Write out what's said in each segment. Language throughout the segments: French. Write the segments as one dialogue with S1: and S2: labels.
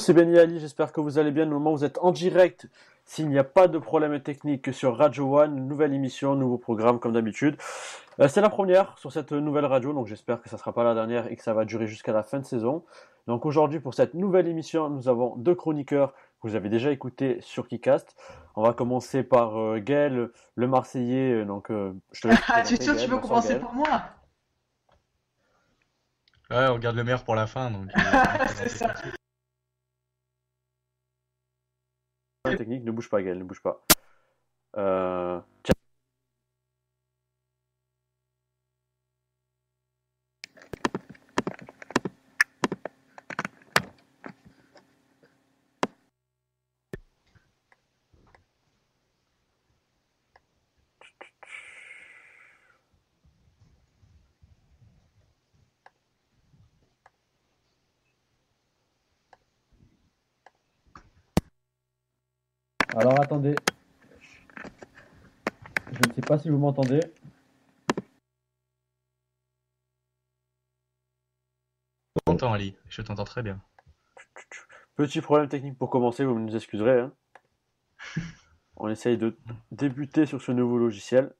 S1: c'est Benny Ali, j'espère que vous allez bien. Au moment où vous êtes en direct, s'il n'y a pas de problème technique sur Radio One, nouvelle émission, nouveau programme comme d'habitude. C'est la première sur cette nouvelle radio, donc j'espère que ça ne sera pas la dernière et que ça va durer jusqu'à la fin de saison. Donc aujourd'hui, pour cette nouvelle émission, nous avons deux chroniqueurs que vous avez déjà écoutés sur Kicast. On va commencer par Gaël, le Marseillais. Je te laisse
S2: Ah, tu es
S1: présenter,
S2: sûr que tu
S1: Gaël.
S2: veux
S1: Bonsoir
S2: commencer
S1: Gaël.
S2: par moi?
S3: Ouais, on garde le meilleur pour la fin, donc je vais me
S2: C'est
S3: présenter
S2: ça.
S3: tout de suite.
S1: Technique, ne bouge pas Gaël, ne bouge pas. Euh, Alors attendez, je ne sais pas si vous m'entendez.
S3: Je t'entends, Ali, je t'entends très bien.
S1: Petit problème technique pour commencer, vous nous excuserez, hein. On essaye de débuter sur ce nouveau logiciel.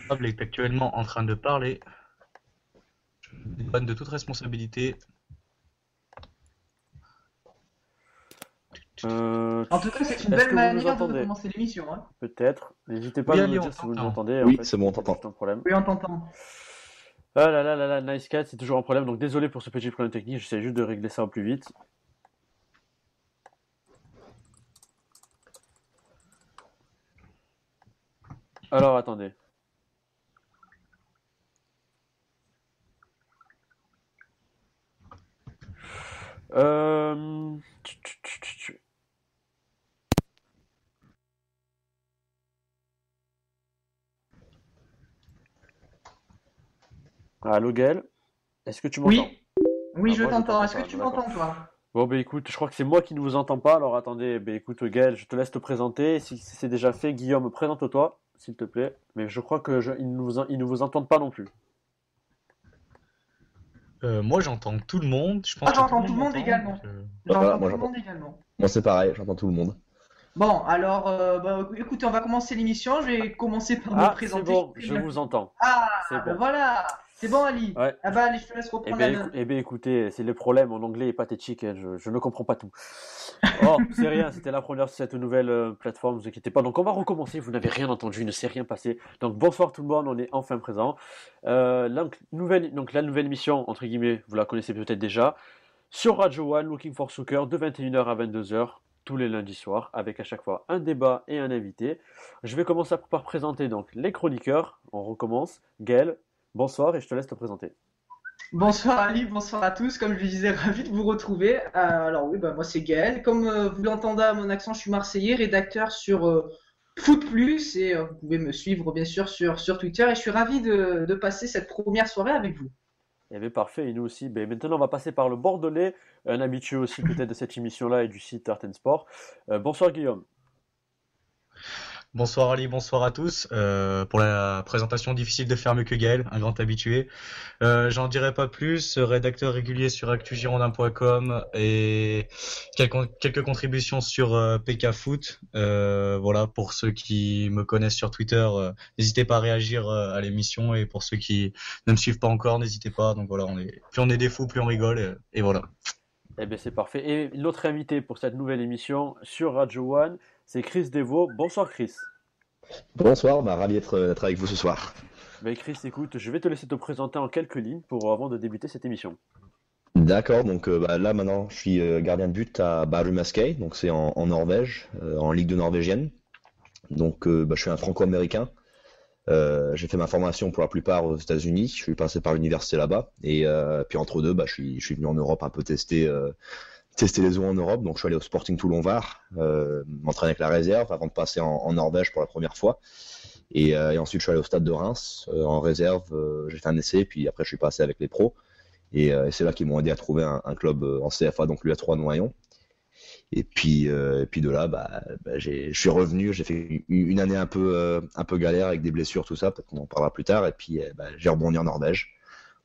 S3: Pablo est actuellement en train de parler. Je dépanne de toute responsabilité.
S2: En tout cas, c'est une
S1: Est-ce
S2: belle
S1: que vous nous
S2: manière de
S1: entendez?
S2: commencer l'émission, hein.
S1: Peut-être. N'hésitez pas
S3: Oui,
S1: à
S3: Ali,
S1: nous
S3: on
S1: dire si vous nous
S3: t'entend.
S1: entendez.
S4: Oui,
S1: En fait,
S4: c'est bon, on t'entend.
S1: juste un problème.
S2: Oui, on t'entend.
S1: Ah là là là là, Nice Cat, c'est toujours un problème. Donc désolé pour ce petit problème technique. J'essaie juste de régler ça au plus vite. Alors attendez. Euh... Allô Gaël, est-ce que tu m'entends?
S2: Oui, oui,
S1: Ah,
S2: je
S1: moi je
S2: t'entends.
S1: t'entends
S2: Est-ce que
S1: pas,
S2: tu
S1: d'accord.
S2: m'entends, toi?
S1: Bon, bah écoute, je crois que c'est moi qui ne vous entends pas. Alors attendez, bah écoute, Gaël, je te laisse te présenter. Si c'est déjà fait, Guillaume, présente-toi, s'il te plaît. Mais je crois ils ne vous entendent pas non plus.
S3: Moi, j'entends tout le monde. Je pense
S2: Ah,
S3: que tout
S2: j'entends
S3: le
S2: tout le
S3: monde
S2: monde
S3: m'entend.
S2: également.
S3: donc,
S4: Voilà,
S2: J'entends
S4: moi
S2: tout le
S4: j'entends.
S2: monde également.
S4: Moi c'est pareil, j'entends tout le monde.
S2: Bon, alors, écoutez, on va commencer l'émission. Je vais commencer par me
S1: Ah, c'est
S2: présenter.
S1: bon,
S2: Je
S1: je
S2: vais-
S1: vous entends.
S2: Ah,
S1: C'est
S2: ben
S1: bon.
S2: voilà. C'est bon, Ali.
S1: Ouais.
S2: Ah bah, allez, je te laisse reprendre la main.
S1: Écoutez, c'est le problème. Mon anglais est pathétique, hein, je ne comprends pas tout. Oh, c'est rien, c'était la première sur cette nouvelle plateforme, ne vous inquiétez pas. Donc on va recommencer, vous n'avez rien entendu, il ne s'est rien passé. Donc bonsoir tout le monde, on est enfin présent. La nouvelle émission, entre guillemets, vous la connaissez peut-être déjà, sur Radio One, Looking for Soccer, de 21h à 22h, tous les lundis soirs, avec à chaque fois un débat et un invité. Je vais commencer par présenter donc les chroniqueurs. On recommence. Gaël, bonsoir et je te laisse te présenter.
S2: Bonsoir Ali, bonsoir à tous. Comme je le disais, ravi de vous retrouver. Alors oui, bah, moi c'est Gaël. Comme vous l'entendez à mon accent, je suis marseillais, rédacteur sur Foot Plus et vous pouvez me suivre bien sûr sur Twitter et je suis ravi de passer cette première soirée avec vous.
S1: Eh bien, parfait, et nous aussi. Ben, maintenant, on va passer par le Bordelais, un habitué aussi peut-être de cette émission-là et du site Art Sport. Bonsoir Guillaume.
S3: Bonsoir Ali, bonsoir à tous. Pour la présentation, difficile de faire mieux que Gaël, un grand habitué. J'en dirai pas plus. Rédacteur régulier sur actugirondin.com et quelques contributions sur PK Foot. Voilà, pour ceux qui me connaissent sur Twitter, n'hésitez pas à réagir à l'émission et pour ceux qui ne me suivent pas encore, n'hésitez pas. Donc voilà, plus on est des fous, plus on rigole et voilà.
S1: Eh bien, c'est parfait. Et l'autre invité pour cette nouvelle émission sur Radio One, c'est Chris Devaux. Bonsoir Chris.
S4: Bonsoir, ravi d'être avec vous ce soir.
S1: Ben, Chris, écoute, je vais te laisser te présenter en quelques lignes avant de débuter cette émission.
S4: D'accord, donc là maintenant je suis gardien de but à Bærum SK, donc c'est en Norvège, en Ligue 2 norvégienne. Donc je suis un franco-américain. J'ai fait ma formation pour la plupart aux États-Unis. Je suis passé par l'université là-bas et puis entre deux, je suis venu en Europe un peu tester les eaux en Europe. Donc je suis allé au Sporting Toulon-Var, m'entraîner avec la réserve avant de passer en Norvège pour la première fois. Et ensuite je suis allé au Stade de Reims en réserve. J'ai fait un essai, puis après je suis passé avec les pros. Et c'est là qu'ils m'ont aidé à trouver un club en CFA, donc l'US3 Noyon. Et puis de là, je suis revenu, j'ai fait une année un peu galère avec des blessures, tout ça, peut-être qu'on en parlera plus tard. Et puis j'ai rebondi en Norvège.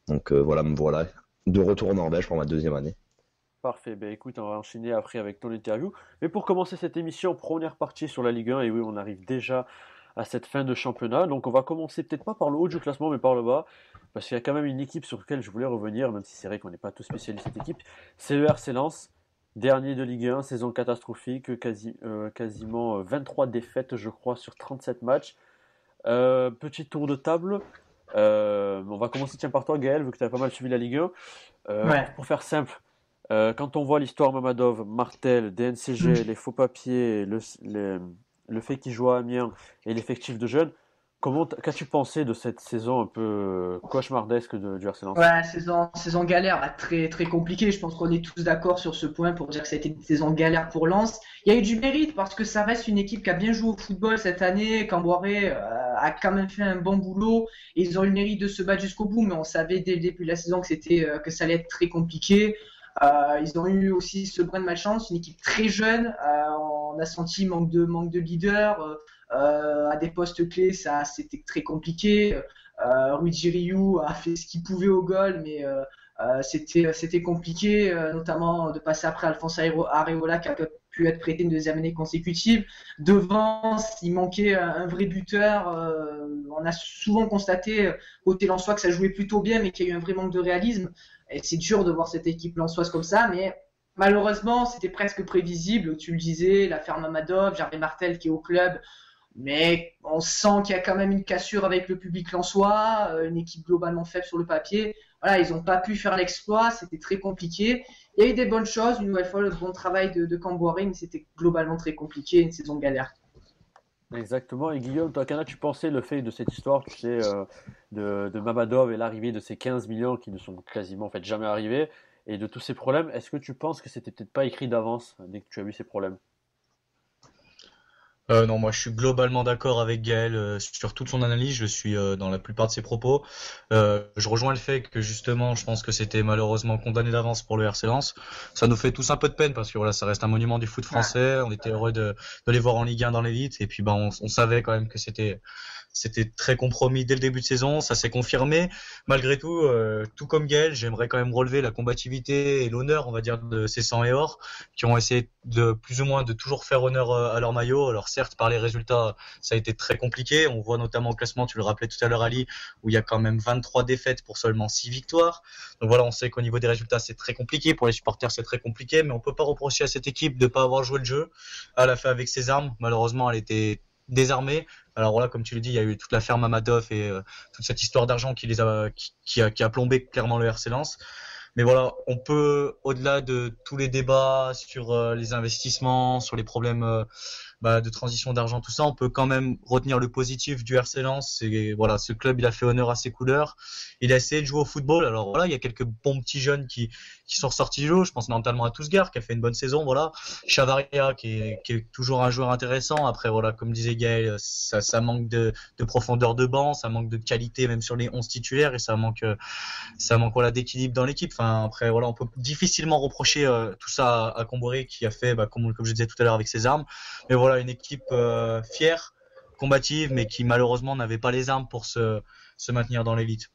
S4: Donc voilà, me voilà de retour en Norvège pour ma deuxième année.
S1: Parfait, ben écoute, on va enchaîner après avec ton interview. Mais pour commencer cette émission, première partie sur la Ligue 1, et oui, on arrive déjà à cette fin de championnat. Donc on va commencer peut-être pas par le haut du classement, mais par le bas, parce qu'il y a quand même une équipe sur laquelle je voulais revenir, même si c'est vrai qu'on n'est pas tous spécialistes de cette équipe. C'est le RC Lens, dernier de Ligue 1, saison catastrophique, quasiment 23 défaites, je crois, sur 37 matchs. Petit tour de table. On va commencer tiens, par toi, Gaël, vu que tu as pas mal suivi la Ligue 1.
S2: Ouais.
S1: Pour faire simple, quand on voit l'histoire Mamadov, Martel, DNCG, les faux papiers, le fait qu'il joue à Amiens et l'effectif de jeunes, qu'as-tu pensé de cette saison un peu cauchemardesque du RC Lens?
S2: Ouais, saison galère, là, très très compliquée. Je pense qu'on est tous d'accord sur ce point pour dire que ça a été une saison galère pour Lens. Il y a eu du mérite parce que ça reste une équipe qui a bien joué au football cette année. Camboiré a quand même fait un bon boulot et ils ont eu le mérite de se battre jusqu'au bout. Mais on savait dès le début de la saison que ça allait être très compliqué. Ils ont eu aussi ce brin de malchance, une équipe très jeune. On a senti manque de leader. À des postes clés, ça c'était très compliqué. Rui Ryu a fait ce qu'il pouvait au goal, mais c'était compliqué, notamment de passer après Alphonse Areola qui a pu être prêté une deuxième année consécutive. Devant, il manquait un vrai buteur. On a souvent constaté côté lensois que ça jouait plutôt bien, mais qu'il y a eu un vrai manque de réalisme. Et c'est dur de voir cette équipe lensoise comme ça, mais malheureusement, c'était presque prévisible. Tu le disais, l'affaire Mamadov, Gervais Martel qui est au club. Mais on sent qu'il y a quand même une cassure avec le public lensois, une équipe globalement faible sur le papier. Voilà, ils n'ont pas pu faire l'exploit, c'était très compliqué. Il y a eu des bonnes choses, une nouvelle fois le bon travail de Camboiré, mais c'était globalement très compliqué, une saison galère.
S1: Exactement. Et Guillaume, toi, qu'en as-tu pensé le fait de cette histoire, tu sais, de Mamadov et l'arrivée de ces 15 millions qui ne sont quasiment en fait jamais arrivés, et de tous ces problèmes, est-ce que tu penses que c'était peut-être pas écrit d'avance dès que tu as vu ces problèmes?
S3: Non, moi je suis globalement d'accord avec Gaël sur toute son analyse, je suis dans la plupart de ses propos. Je rejoins le fait que justement, je pense que c'était malheureusement condamné d'avance pour le RC Lens. Ça nous fait tous un peu de peine parce que voilà, ça reste un monument du foot français. On était heureux de les voir en Ligue 1 dans l'élite et puis ben on savait quand même que c'était très compromis dès le début de saison, ça s'est confirmé. Malgré tout, tout comme Gaël, j'aimerais quand même relever la combativité et l'honneur, on va dire, de ces 100 et or, qui ont essayé de plus ou moins de toujours faire honneur à leur maillot. Alors certes, par les résultats, ça a été très compliqué. On voit notamment au classement, tu le rappelais tout à l'heure Ali, où il y a quand même 23 défaites pour seulement 6 victoires. Donc voilà, on sait qu'au niveau des résultats, c'est très compliqué. Pour les supporters, c'est très compliqué, mais on peut pas reprocher à cette équipe de pas avoir joué le jeu. Elle a fait avec ses armes. Malheureusement, elle était désarmée. Alors voilà, comme tu le dis, il y a eu toute l'affaire Mamadov et toute cette histoire d'argent qui a plombé clairement le RC Lens. Mais voilà, on peut, au-delà de tous les débats sur les investissements, sur les problèmes de transition d'argent, tout ça, on peut quand même retenir le positif du RC Lens. C'est voilà, ce club, il a fait honneur à ses couleurs. Il a essayé de jouer au football. Alors voilà, il y a quelques bons petits jeunes qui sont sortis du lot. Je pense notamment à Tousgar qui a fait une bonne saison. Voilà, Chavaria qui est toujours un joueur intéressant. Après voilà, comme disait Gaël, ça manque de profondeur de banc, ça manque de qualité même sur les 11 titulaires et ça manque voilà d'équilibre dans l'équipe. Enfin après voilà, on peut difficilement reprocher tout ça à Comboré qui a fait comme je disais tout à l'heure avec ses armes. Mais voilà, une équipe fière, combative, mais qui malheureusement n'avait pas les armes pour se maintenir dans l'élite.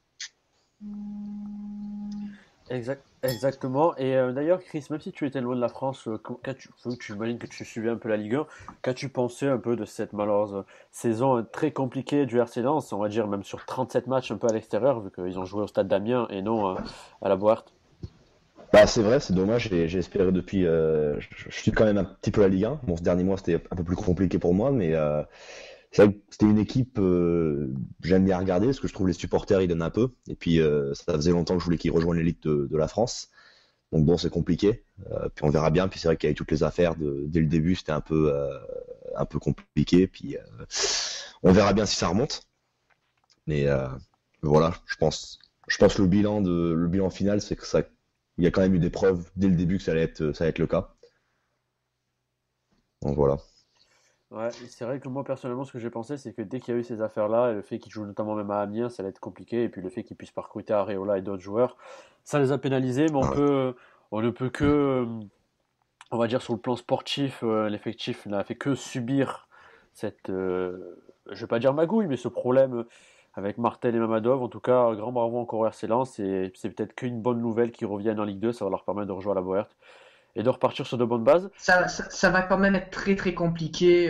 S1: Exactement. Et d'ailleurs, Chris, même si tu étais loin de la France, j'imagine que tu suivais un peu la Ligue 1, qu'as-tu pensé un peu de cette malheureuse saison très compliquée du RC Lens, on va dire même sur 37 matchs un peu à l'extérieur, vu qu'ils ont joué au stade d'Amiens et non à la Bohart?
S4: Bah, c'est vrai, c'est dommage. J'ai espéré depuis. Je suis quand même un petit peu la Ligue 1. Bon, ce dernier mois, c'était un peu plus compliqué pour moi, mais c'est vrai que c'était une équipe j'aime bien regarder parce que je trouve les supporters ils donnent un peu. Et puis ça faisait longtemps que je voulais qu'ils rejoignent l'élite de la France. Donc bon, c'est compliqué. Puis on verra bien. Puis c'est vrai qu'il y a eu toutes les affaires dès le début, c'était un peu compliqué. Puis on verra bien si ça remonte. Mais voilà, je pense que le bilan final, c'est que il y a quand même eu des preuves dès le début que ça allait être le cas. Donc voilà.
S1: Ouais, c'est vrai que moi personnellement, ce que j'ai pensé, c'est que dès qu'il y a eu ces affaires-là, et le fait qu'ils jouent notamment même à Amiens, ça allait être compliqué, et puis le fait qu'ils puissent pas recruter Areola et d'autres joueurs, ça les a pénalisés, mais
S4: Ouais.
S1: on ne peut que, on va dire sur le plan sportif, l'effectif n'a fait que subir cette, je vais pas dire magouille, mais ce problème avec Martel et Mamadov. En tout cas, grand bravo encore au RC Lens, et c'est peut-être qu'une bonne nouvelle qu'ils reviennent en Ligue 2, ça va leur permettre de rejoindre la Bohert et de repartir sur de bonnes bases.
S2: Ça va quand même être très très compliqué.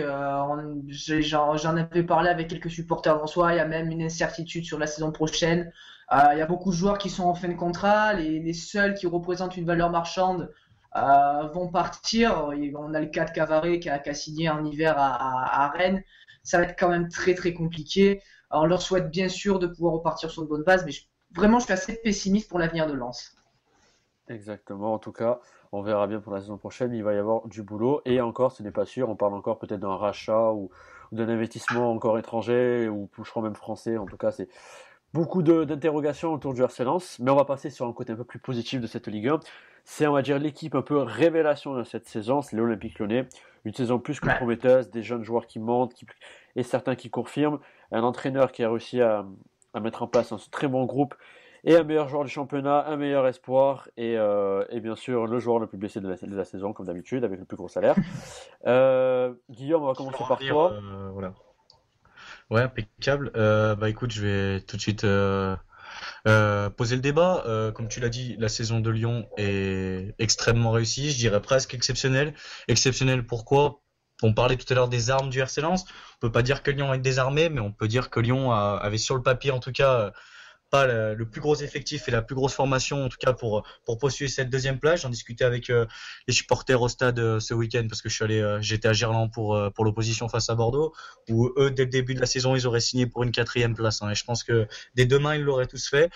S2: J'en avais parlé avec quelques supporters en soi. Il y a même une incertitude sur la saison prochaine. Il y a beaucoup de joueurs qui sont en fin de contrat. Les seuls qui représentent une valeur marchande vont partir. On a le cas de Cavaré qui a signé en hiver à Rennes. Ça va être quand même très très compliqué. Alors, on leur souhaite bien sûr de pouvoir repartir sur de bonnes bases, mais vraiment je suis assez pessimiste pour l'avenir de Lens.
S1: Exactement, en tout cas, on verra bien pour la saison prochaine, il va y avoir du boulot, et encore, ce n'est pas sûr, on parle encore peut-être d'un rachat ou d'un investissement encore étranger, ou toucheront même français, en tout cas, c'est beaucoup d'interrogations autour du RC Lens, mais on va passer sur un côté un peu plus positif de cette Ligue 1. C'est, on va dire, l'équipe un peu révélation de cette saison, c'est l'Olympique Lyonnais. Une saison plus que prometteuse, des jeunes joueurs qui montent, et certains qui confirment, un entraîneur qui a réussi à mettre en place un très bon groupe, et un meilleur joueur du championnat, un meilleur espoir, et bien sûr le joueur le plus blessé de la saison, comme d'habitude, avec le plus gros salaire. Guillaume, on va commencer par toi.
S3: Voilà. Ouais, impeccable. Écoute, je vais tout de suite poser le débat. Comme tu l'as dit, la saison de Lyon est extrêmement réussie, je dirais presque exceptionnelle. Exceptionnelle pourquoi ? On parlait tout à l'heure des armes du RC Lens. On peut pas dire que Lyon est désarmé, mais on peut dire que Lyon avait sur le papier, en tout cas, pas le plus gros effectif et la plus grosse formation, en tout cas pour poursuivre cette deuxième place. J'en discutais avec les supporters au stade ce week-end parce que j'étais à Gerland pour l'opposition face à Bordeaux, où eux, dès le début de la saison, ils auraient signé pour une 4e place. Et je pense que dès demain, ils l'auraient tous fait.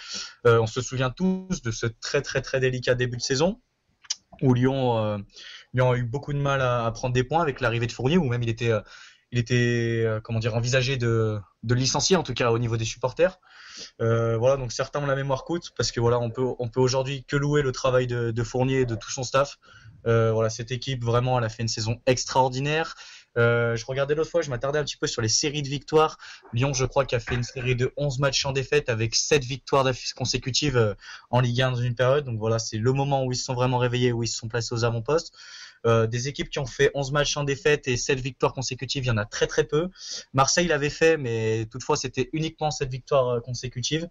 S3: On se souvient tous de ce très très très délicat début de saison où Lyon a eu beaucoup de mal à prendre des points avec l'arrivée de Fournier, où même il était envisagé de licencier, en tout cas au niveau des supporters. Voilà, donc certains ont la mémoire courte parce que voilà, on peut aujourd'hui que louer le travail de Fournier et de tout son staff. Voilà, cette équipe vraiment, elle a fait une saison extraordinaire. Je regardais l'autre fois, je m'attardais un petit peu sur les séries de victoires. Lyon, je crois, qui a fait une série de 11 matchs sans défaite avec 7 victoires consécutives en Ligue 1 dans une période. Donc voilà, c'est le moment où ils se sont vraiment réveillés, où ils se sont placés aux avant-postes. Des équipes qui ont fait 11 matchs sans défaite et 7 victoires consécutives, il y en a très très peu. Marseille l'avait fait, mais toutefois c'était uniquement 7 victoires consécutives.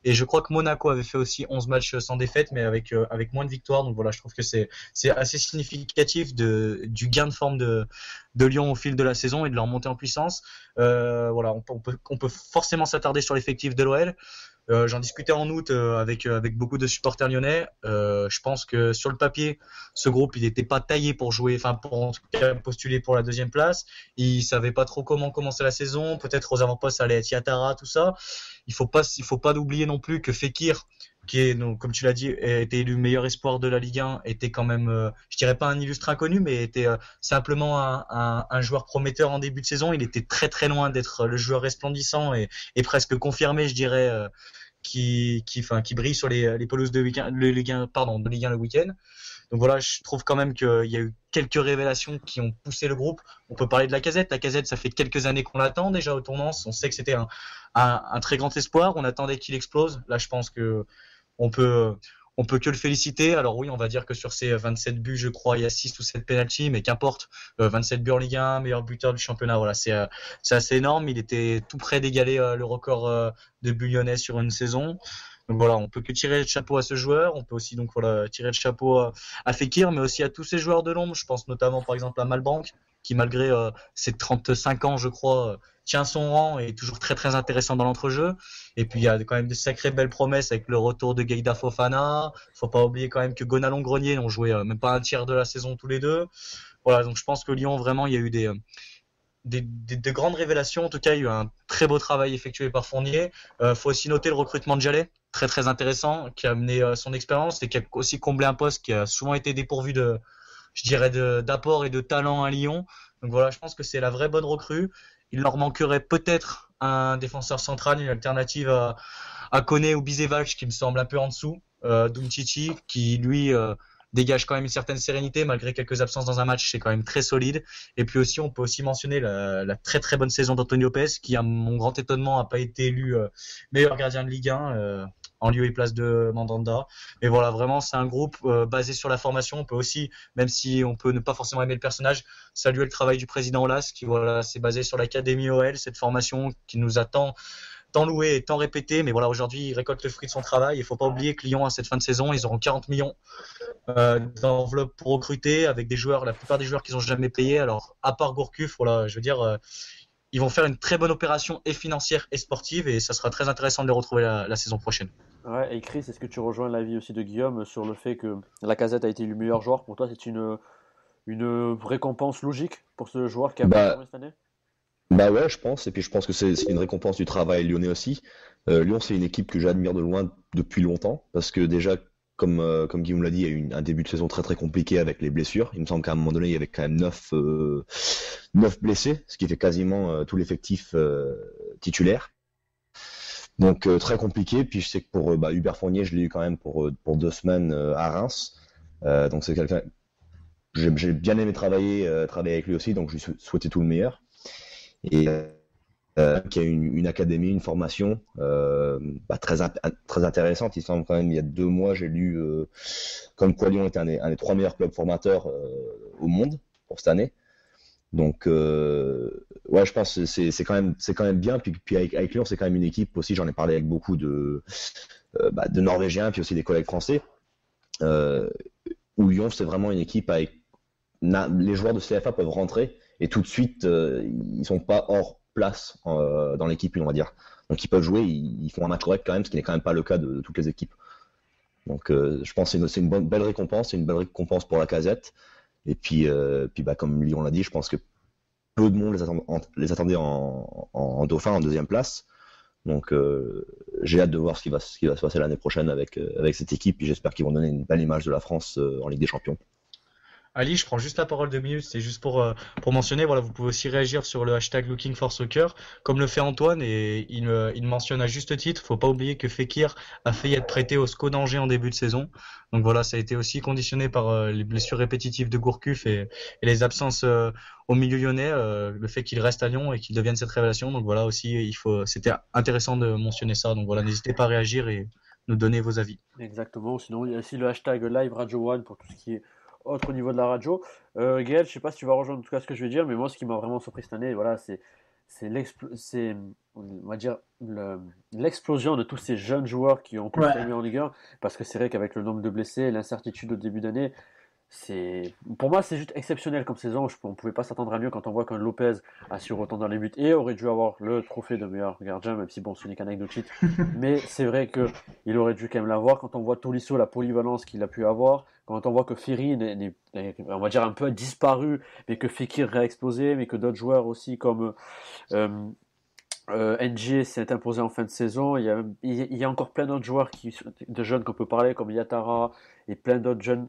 S3: Et je crois que Monaco avait fait aussi 11 matchs sans défaite, mais avec moins de victoires. Donc voilà, je trouve que c'est assez significatif du gain de forme de Lyon au fil de la saison et de leur montée en puissance. Voilà, on peut forcément s'attarder sur l'effectif de l'OL. J'en discutais en août avec beaucoup de supporters lyonnais. Je pense que sur le papier, ce groupe il n'était pas taillé pour jouer, enfin pour en tout cas postuler pour la 2e place. Ils savaient pas trop comment commencer la saison. Peut-être aux avant-postes ça allait être Yatara, tout ça. Il faut pas oublier non plus que Fekir, qui est, donc, comme tu l'as dit, a été élu meilleur espoir de la Ligue 1, était quand même, je dirais pas un illustre inconnu, mais était simplement un joueur prometteur en début de saison. Il était très très loin d'être le joueur resplendissant et presque confirmé, je dirais, qui brille sur les pelouses de Ligue 1 le week-end. Donc voilà, je trouve quand même qu'il y a eu quelques révélations qui ont poussé le groupe. On peut parler de Lacazette. Lacazette, ça fait quelques années qu'on l'attend déjà au tournant. On sait que c'était un très grand espoir. On attendait qu'il explose. Là, je pense que on peut que le féliciter. Alors oui, on va dire que sur ces 27 buts, je crois, il y a 6 ou 7 penalties, mais qu'importe. 27 buts en Ligue 1, meilleur buteur du championnat. Voilà, c'est assez énorme. Il était tout près d'égaler le record de buts lyonnais sur une saison. Donc voilà, on peut que tirer le chapeau à ce joueur. On peut aussi donc voilà tirer le chapeau à Fekir, mais aussi à tous ces joueurs de l'ombre. Je pense notamment par exemple à Malbank, qui malgré ses 35 ans, je crois, tient son rang et est toujours très très intéressant dans l'entrejeu. Et puis il y a quand même de sacrées belles promesses avec le retour de Gueïda Fofana. Faut pas oublier quand même que Gonalon Grenier ont joué même pas un tiers de la saison tous les deux. Voilà, donc je pense que Lyon vraiment il y a eu des grandes révélations. En tout cas, il y a eu un très beau travail effectué par Fournier. Faut aussi noter le recrutement de Jallet, très très intéressant, qui a amené son expérience et qui a aussi comblé un poste qui a souvent été dépourvu d'apport et de talent à Lyon. Donc voilà, je pense que c'est la vraie bonne recrue. Il leur manquerait peut-être un défenseur central, une alternative à Koné ou Bisevac, qui me semble un peu en dessous. Doumtiti, qui lui dégage quand même une certaine sérénité malgré quelques absences dans un match, c'est quand même très solide. Et puis aussi, on peut aussi mentionner la très très bonne saison d'Antonio Lopez, qui à mon grand étonnement n'a pas été élu meilleur gardien de Ligue 1 en lieu et place de Mandanda. Mais voilà, vraiment c'est un groupe basé sur la formation. On peut aussi, même si on peut ne pas forcément aimer le personnage, saluer le travail du président Olas, qui voilà, s'est basé sur l'académie OL, cette formation qui nous attend tant loué et tant répété, mais voilà, aujourd'hui, il récolte le fruit de son travail. Il faut pas oublier que Lyon, à cette fin de saison, ils auront 40 millions d'enveloppe pour recruter avec des joueurs, la plupart des joueurs qu'ils ont jamais payés. Alors, à part Gourcuff, voilà, je veux dire, ils vont faire une très bonne opération et financière et sportive, et ça sera très intéressant de les retrouver la saison prochaine.
S1: Ouais, et Chris, est-ce que tu rejoins l'avis aussi de Guillaume sur le fait que Lacazette a été élu meilleur joueur? Pour toi, c'est une récompense logique pour ce joueur qui a
S4: Bah,
S1: performé cette année?
S4: Bah ouais, je pense. Et puis je pense que c'est une récompense du travail lyonnais aussi. Lyon, c'est une équipe que j'admire de loin depuis longtemps. Parce que déjà, comme Guillaume l'a dit, il y a eu un début de saison très très compliqué avec les blessures. Il me semble qu'à un moment donné, il y avait quand même 9 blessés, ce qui fait quasiment tout l'effectif titulaire. Donc très compliqué. Puis je sais que pour Hubert Fournier, je l'ai eu quand même pour 2 semaines à Reims. Donc c'est quelqu'un. J'ai bien aimé travailler avec lui aussi, donc je lui souhaitais tout le meilleur. Et qui a une académie, une formation très intéressante. Il semble quand même, il y a 2 mois, j'ai lu comme quoi Lyon était un des 3 meilleurs clubs formateurs au monde pour cette année. Donc ouais, je pense que c'est quand même bien. Puis avec Lyon, c'est quand même une équipe aussi. J'en ai parlé avec beaucoup de Norvégiens, puis aussi des collègues français. Où Lyon, c'est vraiment une équipe avec les joueurs de CFA peuvent rentrer et tout de suite ils sont pas hors place dans l'équipe, on va dire. Donc ils peuvent jouer, ils font un match correct quand même, ce qui n'est quand même pas le cas de toutes les équipes. Donc je pense que c'est une belle récompense, c'est une belle récompense pour Lacazette. Et puis comme Lyon l'a dit, je pense que peu de monde les attendait en Dauphin, en deuxième place. Donc j'ai hâte de voir ce qui va se passer l'année prochaine avec cette équipe. Et j'espère qu'ils vont donner une belle image de la France en Ligue des Champions.
S3: Ali, je prends juste la parole 2 minutes, c'est juste pour mentionner, voilà, vous pouvez aussi réagir sur le hashtag Looking for Soccer, comme le fait Antoine, et il mentionne à juste titre, faut pas oublier que Fekir a failli être prêté au SCO d'Angers en début de saison. Donc voilà, ça a été aussi conditionné par les blessures répétitives de Gourcuff et les absences au milieu lyonnais, le fait qu'il reste à Lyon et qu'il devienne cette révélation. Donc voilà aussi, c'était intéressant de mentionner ça. Donc voilà, n'hésitez pas à réagir et nous donner vos avis.
S1: Exactement. Sinon, il y a aussi le hashtag Live Radio One pour tout ce qui est autre au niveau de la radio. Gaël, je sais pas si tu vas rejoindre en tout cas ce que je vais dire, mais moi, ce qui m'a vraiment surpris cette année, voilà, on va dire l'explosion de tous ces jeunes joueurs qui ont confirmé en Ligue 1, parce que c'est vrai qu'avec le nombre de blessés et l'incertitude au début d'année, pour moi, c'est juste exceptionnel comme saison. On ne pouvait pas s'attendre à mieux quand on voit qu'un Lopez assure autant dans les buts et aurait dû avoir le trophée de meilleur gardien, même si bon, ce n'est qu'anecdotique. Mais c'est vrai qu'il aurait dû quand même l'avoir. Quand on voit Tolisso, la polyvalence qu'il a pu avoir, quand on voit que Ferry on va dire un peu disparu, mais que Fekir réexplosé, mais que d'autres joueurs aussi comme NG s'est imposé en fin de saison. Il y a encore plein d'autres joueurs de jeunes qu'on peut parler, comme Yatara et plein d'autres jeunes.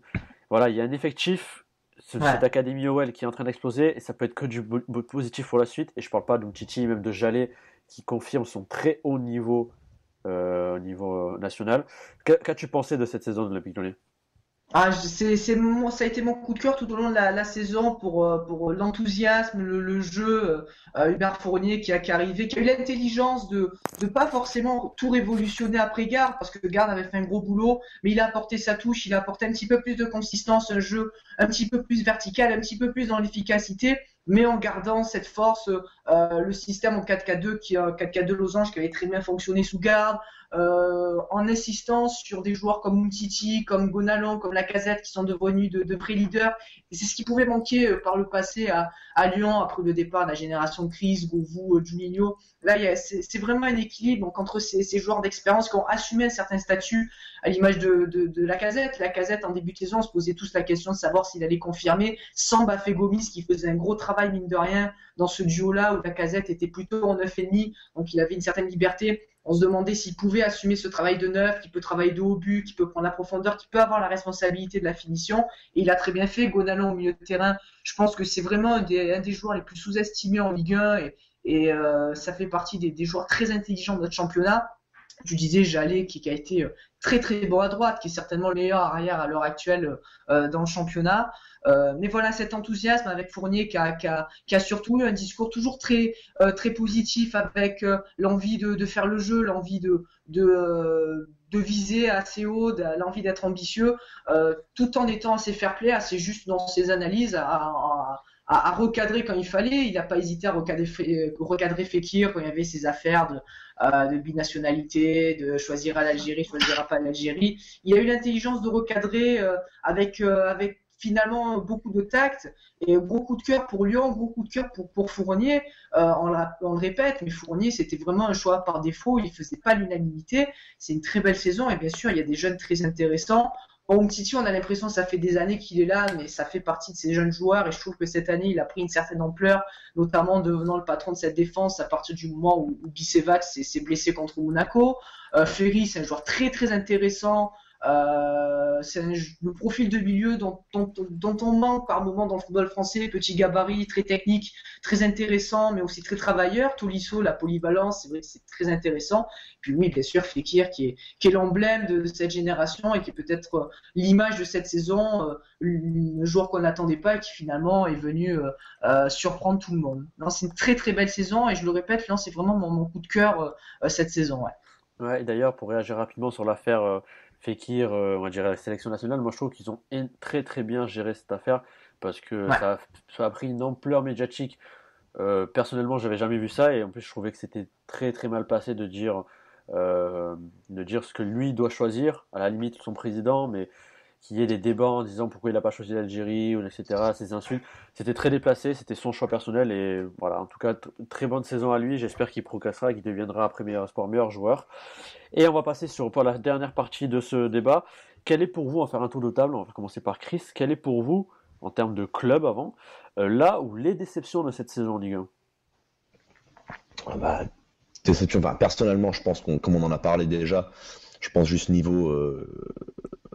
S1: Voilà, il y a un effectif, cette académie OL qui est en train d'exploser, et ça peut être que du positif pour la suite. Et je parle pas d'Umtiti, même de Jallet, qui confirme son très haut niveau au niveau national. Qu'as-tu pensé de cette saison de l'Olympique Lyonnais?
S2: Ça a été mon coup de cœur tout au long de la saison pour l'enthousiasme, le jeu. Hubert Fournier qui est arrivé, qui a eu l'intelligence de pas forcément tout révolutionner après Garde, parce que Garde avait fait un gros boulot, mais il a apporté sa touche, il a apporté un petit peu plus de consistance, un jeu un petit peu plus vertical, un petit peu plus dans l'efficacité, mais en gardant cette force, le système en 4-4-2 4-4-2 losange qui avait très bien fonctionné sous Garde. En insistant sur des joueurs comme Umtiti, comme Gonalon, comme Lacazette qui sont devenus de vrais leaders. Et c'est ce qui pouvait manquer par le passé à Lyon après le départ de la génération Chris, Govou, Juninho. Là, c'est vraiment un équilibre donc, entre ces joueurs d'expérience qui ont assumé un certain statut à l'image de Lacazette. Lacazette, en début de saison, on se posait tous la question de savoir s'il allait confirmer sans Bafé Gomis qui faisait un gros travail, mine de rien, dans ce duo-là où Lacazette était plutôt en 9,5, donc il avait une certaine liberté. On se demandait s'il pouvait assumer ce travail de neuf, qu'il peut travailler de haut but, qu'il peut prendre la profondeur, qu'il peut avoir la responsabilité de la finition. Et il a très bien fait. Gonalon au milieu de terrain, je pense que c'est vraiment un des joueurs les plus sous-estimés en Ligue 1 et ça fait partie des joueurs très intelligents de notre championnat. Tu disais Jallet qui a été très très bon à droite, qui est certainement le meilleur arrière à l'heure actuelle dans le championnat. Mais voilà, cet enthousiasme avec Fournier qui a surtout eu un discours toujours très positif avec l'envie de faire le jeu, l'envie de viser assez haut, l'envie d'être ambitieux, tout en étant assez fair-play, assez juste dans ses analyses, à à recadrer quand il fallait. Il n'a pas hésité à recadrer Fekir quand il y avait ses affaires de binationalité, de choisir à l'Algérie, choisira pas l'Algérie. Il a eu l'intelligence de recadrer avec finalement beaucoup de tact et gros coup de cœur pour Lyon, gros coup de cœur pour Fournier. On le répète, mais Fournier, c'était vraiment un choix par défaut. Il ne faisait pas l'unanimité. C'est une très belle saison et bien sûr, il y a des jeunes très intéressants. Umtiti, on a l'impression que ça fait des années qu'il est là, mais ça fait partie de ces jeunes joueurs et je trouve que cette année, il a pris une certaine ampleur, notamment devenant le patron de cette défense à partir du moment où Bicevac s'est blessé contre Monaco. Ferry, c'est un joueur très très intéressant. C'est le profil de milieu dont on manque par moment dans le football français, petit gabarit, très technique, très intéressant, mais aussi très travailleur. Tolisso, la polyvalence, c'est vrai que c'est très intéressant. Puis oui, bien sûr, Fekir qui est l'emblème de cette génération et qui est peut-être l'image de cette saison, le joueur qu'on n'attendait pas et qui finalement est venu surprendre tout le monde. Non, c'est une très très belle saison et je le répète, Lyon, c'est vraiment mon coup de cœur cette saison. Ouais.
S1: Ouais, et d'ailleurs, pour réagir rapidement sur l'affaire Fekir, on va dire à la sélection nationale, moi je trouve qu'ils ont très très bien géré cette affaire parce que
S2: Ouais.
S1: ça a pris une ampleur médiatique. Personnellement, j'avais jamais vu ça et en plus je trouvais que c'était très très mal passé de dire ce que lui doit choisir, à la limite son président, mais qu'il y ait des débats en disant pourquoi il n'a pas choisi l'Algérie, etc., ces insultes. C'était très déplacé, c'était son choix personnel et voilà, en tout cas, très bonne saison à lui. J'espère qu'il progressera et qu'il deviendra après meilleur sport, meilleur joueur. Et on va passer pour la dernière partie de ce débat. Quel est pour vous, on va faire un tour de table, on va commencer par Chris, quel est pour vous, en termes de club avant, là où les déceptions de cette saison en Ligue 1?
S4: Ah bah, déception. Enfin, personnellement, je pense comme on en a parlé déjà, je pense juste niveau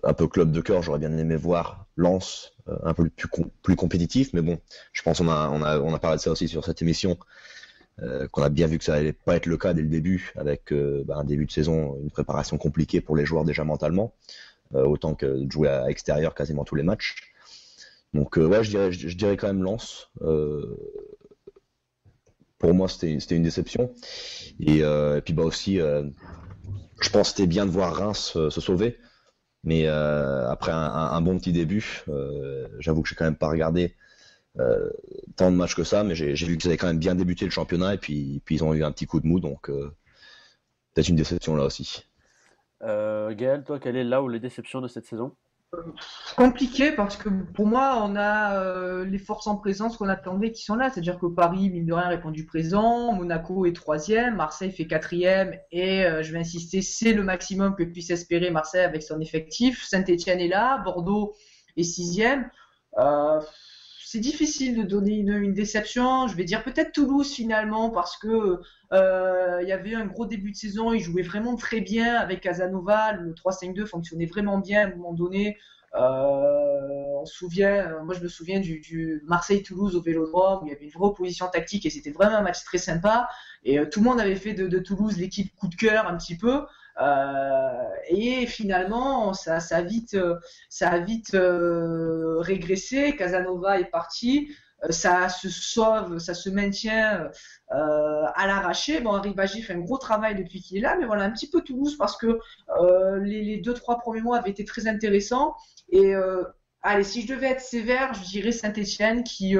S4: un peu club de cœur, j'aurais bien aimé voir Lens un peu plus compétitif, mais bon, je pense on a parlé de ça aussi sur cette émission, qu'on a bien vu que ça allait pas être le cas dès le début, avec un début de saison, une préparation compliquée pour les joueurs déjà mentalement, autant que de jouer à extérieur quasiment tous les matchs. Donc ouais, je dirais quand même Lens. Pour moi, c'était une déception. Et puis bah aussi, je pense que c'était bien de voir Reims se sauver. Mais après un bon petit début, j'avoue que j'ai quand même pas regardé tant de matchs que ça, mais j'ai vu qu'ils avaient quand même bien débuté le championnat et puis ils ont eu un petit coup de mou, donc peut-être une déception là aussi.
S1: Gaël, toi, quelle est là où les déceptions de cette saison?
S2: Compliqué parce que pour moi, on a les forces en présence qu'on attendait qui sont là. C'est-à-dire que Paris, mine de rien, a répondu présent. Monaco est troisième. Marseille fait quatrième. Et je vais insister, c'est le maximum que puisse espérer Marseille avec son effectif. Saint-Etienne est là. Bordeaux est sixième. Euh, c'est difficile de donner une déception. Je vais dire peut-être Toulouse finalement parce que il y avait un gros début de saison. Ils jouaient vraiment très bien avec Casanova. Le 3-5-2 fonctionnait vraiment bien à un moment donné. Moi je me souviens du Marseille-Toulouse au Vélodrome où il y avait une vraie opposition tactique et c'était vraiment un match très sympa. Et tout le monde avait fait de Toulouse l'équipe coup de cœur un petit peu. Et finalement, ça a vite régressé. Casanova est parti. Ça se sauve, ça se maintient à l'arraché. Bon, Ribagi fait un gros travail depuis qu'il est là, mais voilà, un petit peu Toulouse parce que les 2-3 premiers mois avaient été très intéressants. Et allez, si je devais être sévère, je dirais Saint-Etienne qui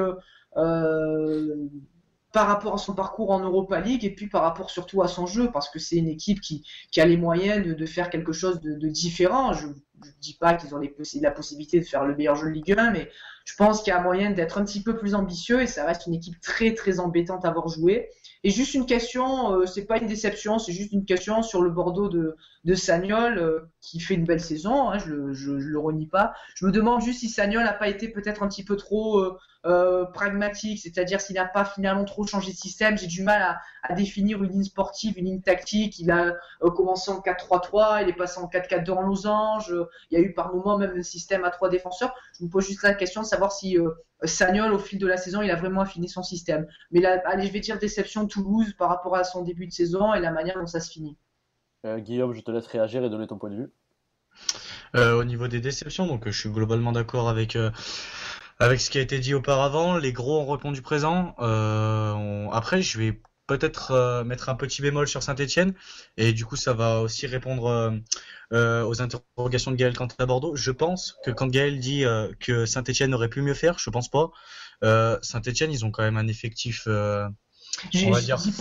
S2: par rapport à son parcours en Europa League et puis par rapport surtout à son jeu, parce que c'est une équipe qui a les moyens de faire quelque chose de différent. Je ne dis pas qu'ils ont la possibilité de faire le meilleur jeu de Ligue 1, mais je pense qu'il y a moyen d'être un petit peu plus ambitieux et ça reste une équipe très très embêtante à avoir joué. Et juste une question, c'est pas une déception, c'est juste une question sur le Bordeaux de Sagnol qui fait une belle saison, hein, je le renie pas. Je me demande juste si Sagnol n'a pas été peut-être un petit peu trop pragmatique, c'est-à-dire s'il n'a pas finalement trop changé de système. J'ai du mal à définir une ligne sportive, une ligne tactique. Il a commencé en 4-3-3, il est passé en 4-4-2 en losange. Il y a eu par moments même un système à 3 défenseurs. Je me pose juste la question de savoir si Sagnol, au fil de la saison, il a vraiment affiné son système. Mais là, allez, je vais dire déception de Toulouse par rapport à son début de saison et la manière dont ça se finit.
S1: Guillaume, je te laisse réagir et donner ton point de vue.
S3: Au niveau des déceptions, donc je suis globalement d'accord avec ce qui a été dit auparavant. Les gros ont répondu présent. Après, je vais peut-être mettre un petit bémol sur Saint-Etienne et du coup ça va aussi répondre aux interrogations de Gaël quant à Bordeaux. Je pense que quand Gaël dit que Saint-Etienne aurait pu mieux faire, je pense pas. Saint-Etienne, ils ont quand même un effectif,
S2: Je
S3: on va
S2: je
S3: dire.
S2: dis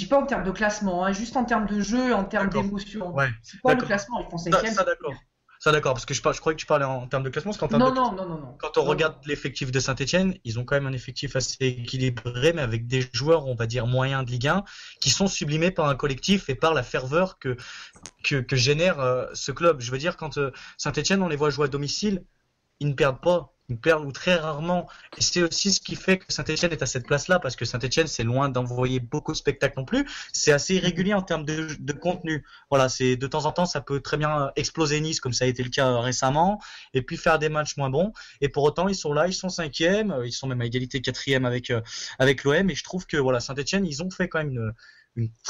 S2: pas en termes de classement, hein, juste en termes de jeu, en termes
S3: D'accord.
S2: d'émotion.
S3: Ouais,
S2: C'est pas le
S3: d'accord.
S2: classement, ils font
S3: Ça,
S2: cinquième.
S3: ça d'accord. Ça d'accord, parce que je croyais que tu parlais en termes de classement, parce qu'en termes de
S2: Non, non, non, non, non.
S3: quand on
S2: Non,
S3: regarde l'effectif de Saint-Etienne, ils ont quand même un effectif assez équilibré, mais avec des joueurs, on va dire, moyens de Ligue 1, qui sont sublimés par un collectif et par la ferveur que génère ce club. Je veux dire, quand Saint-Etienne, on les voit jouer à domicile, ils ne perdent pas. Ils perdent ou très rarement. Et c'est aussi ce qui fait que Saint-Etienne est à cette place-là, parce que Saint-Etienne, c'est loin d'envoyer beaucoup de spectacles non plus. C'est assez irrégulier en termes de contenu. Voilà, c'est de temps en temps, ça peut très bien exploser Nice, comme ça a été le cas récemment, et puis faire des matchs moins bons. Et pour autant, ils sont là, ils sont cinquième, ils sont même à égalité quatrième avec l'OM. Et je trouve que voilà, Saint-Etienne, ils ont fait quand même